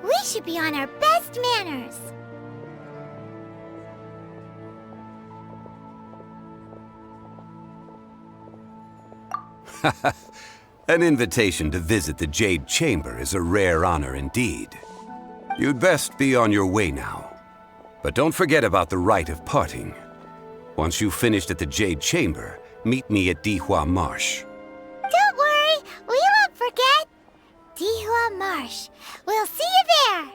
We should be on our best manners. An invitation to visit the Jade Chamber is a rare honor indeed. You'd best be on your way now. But don't forget about the rite of parting. Once you've finished at the Jade Chamber, meet me at Dihua Marsh. Don't worry, we won't forget. Dihua Marsh. We'll see you there.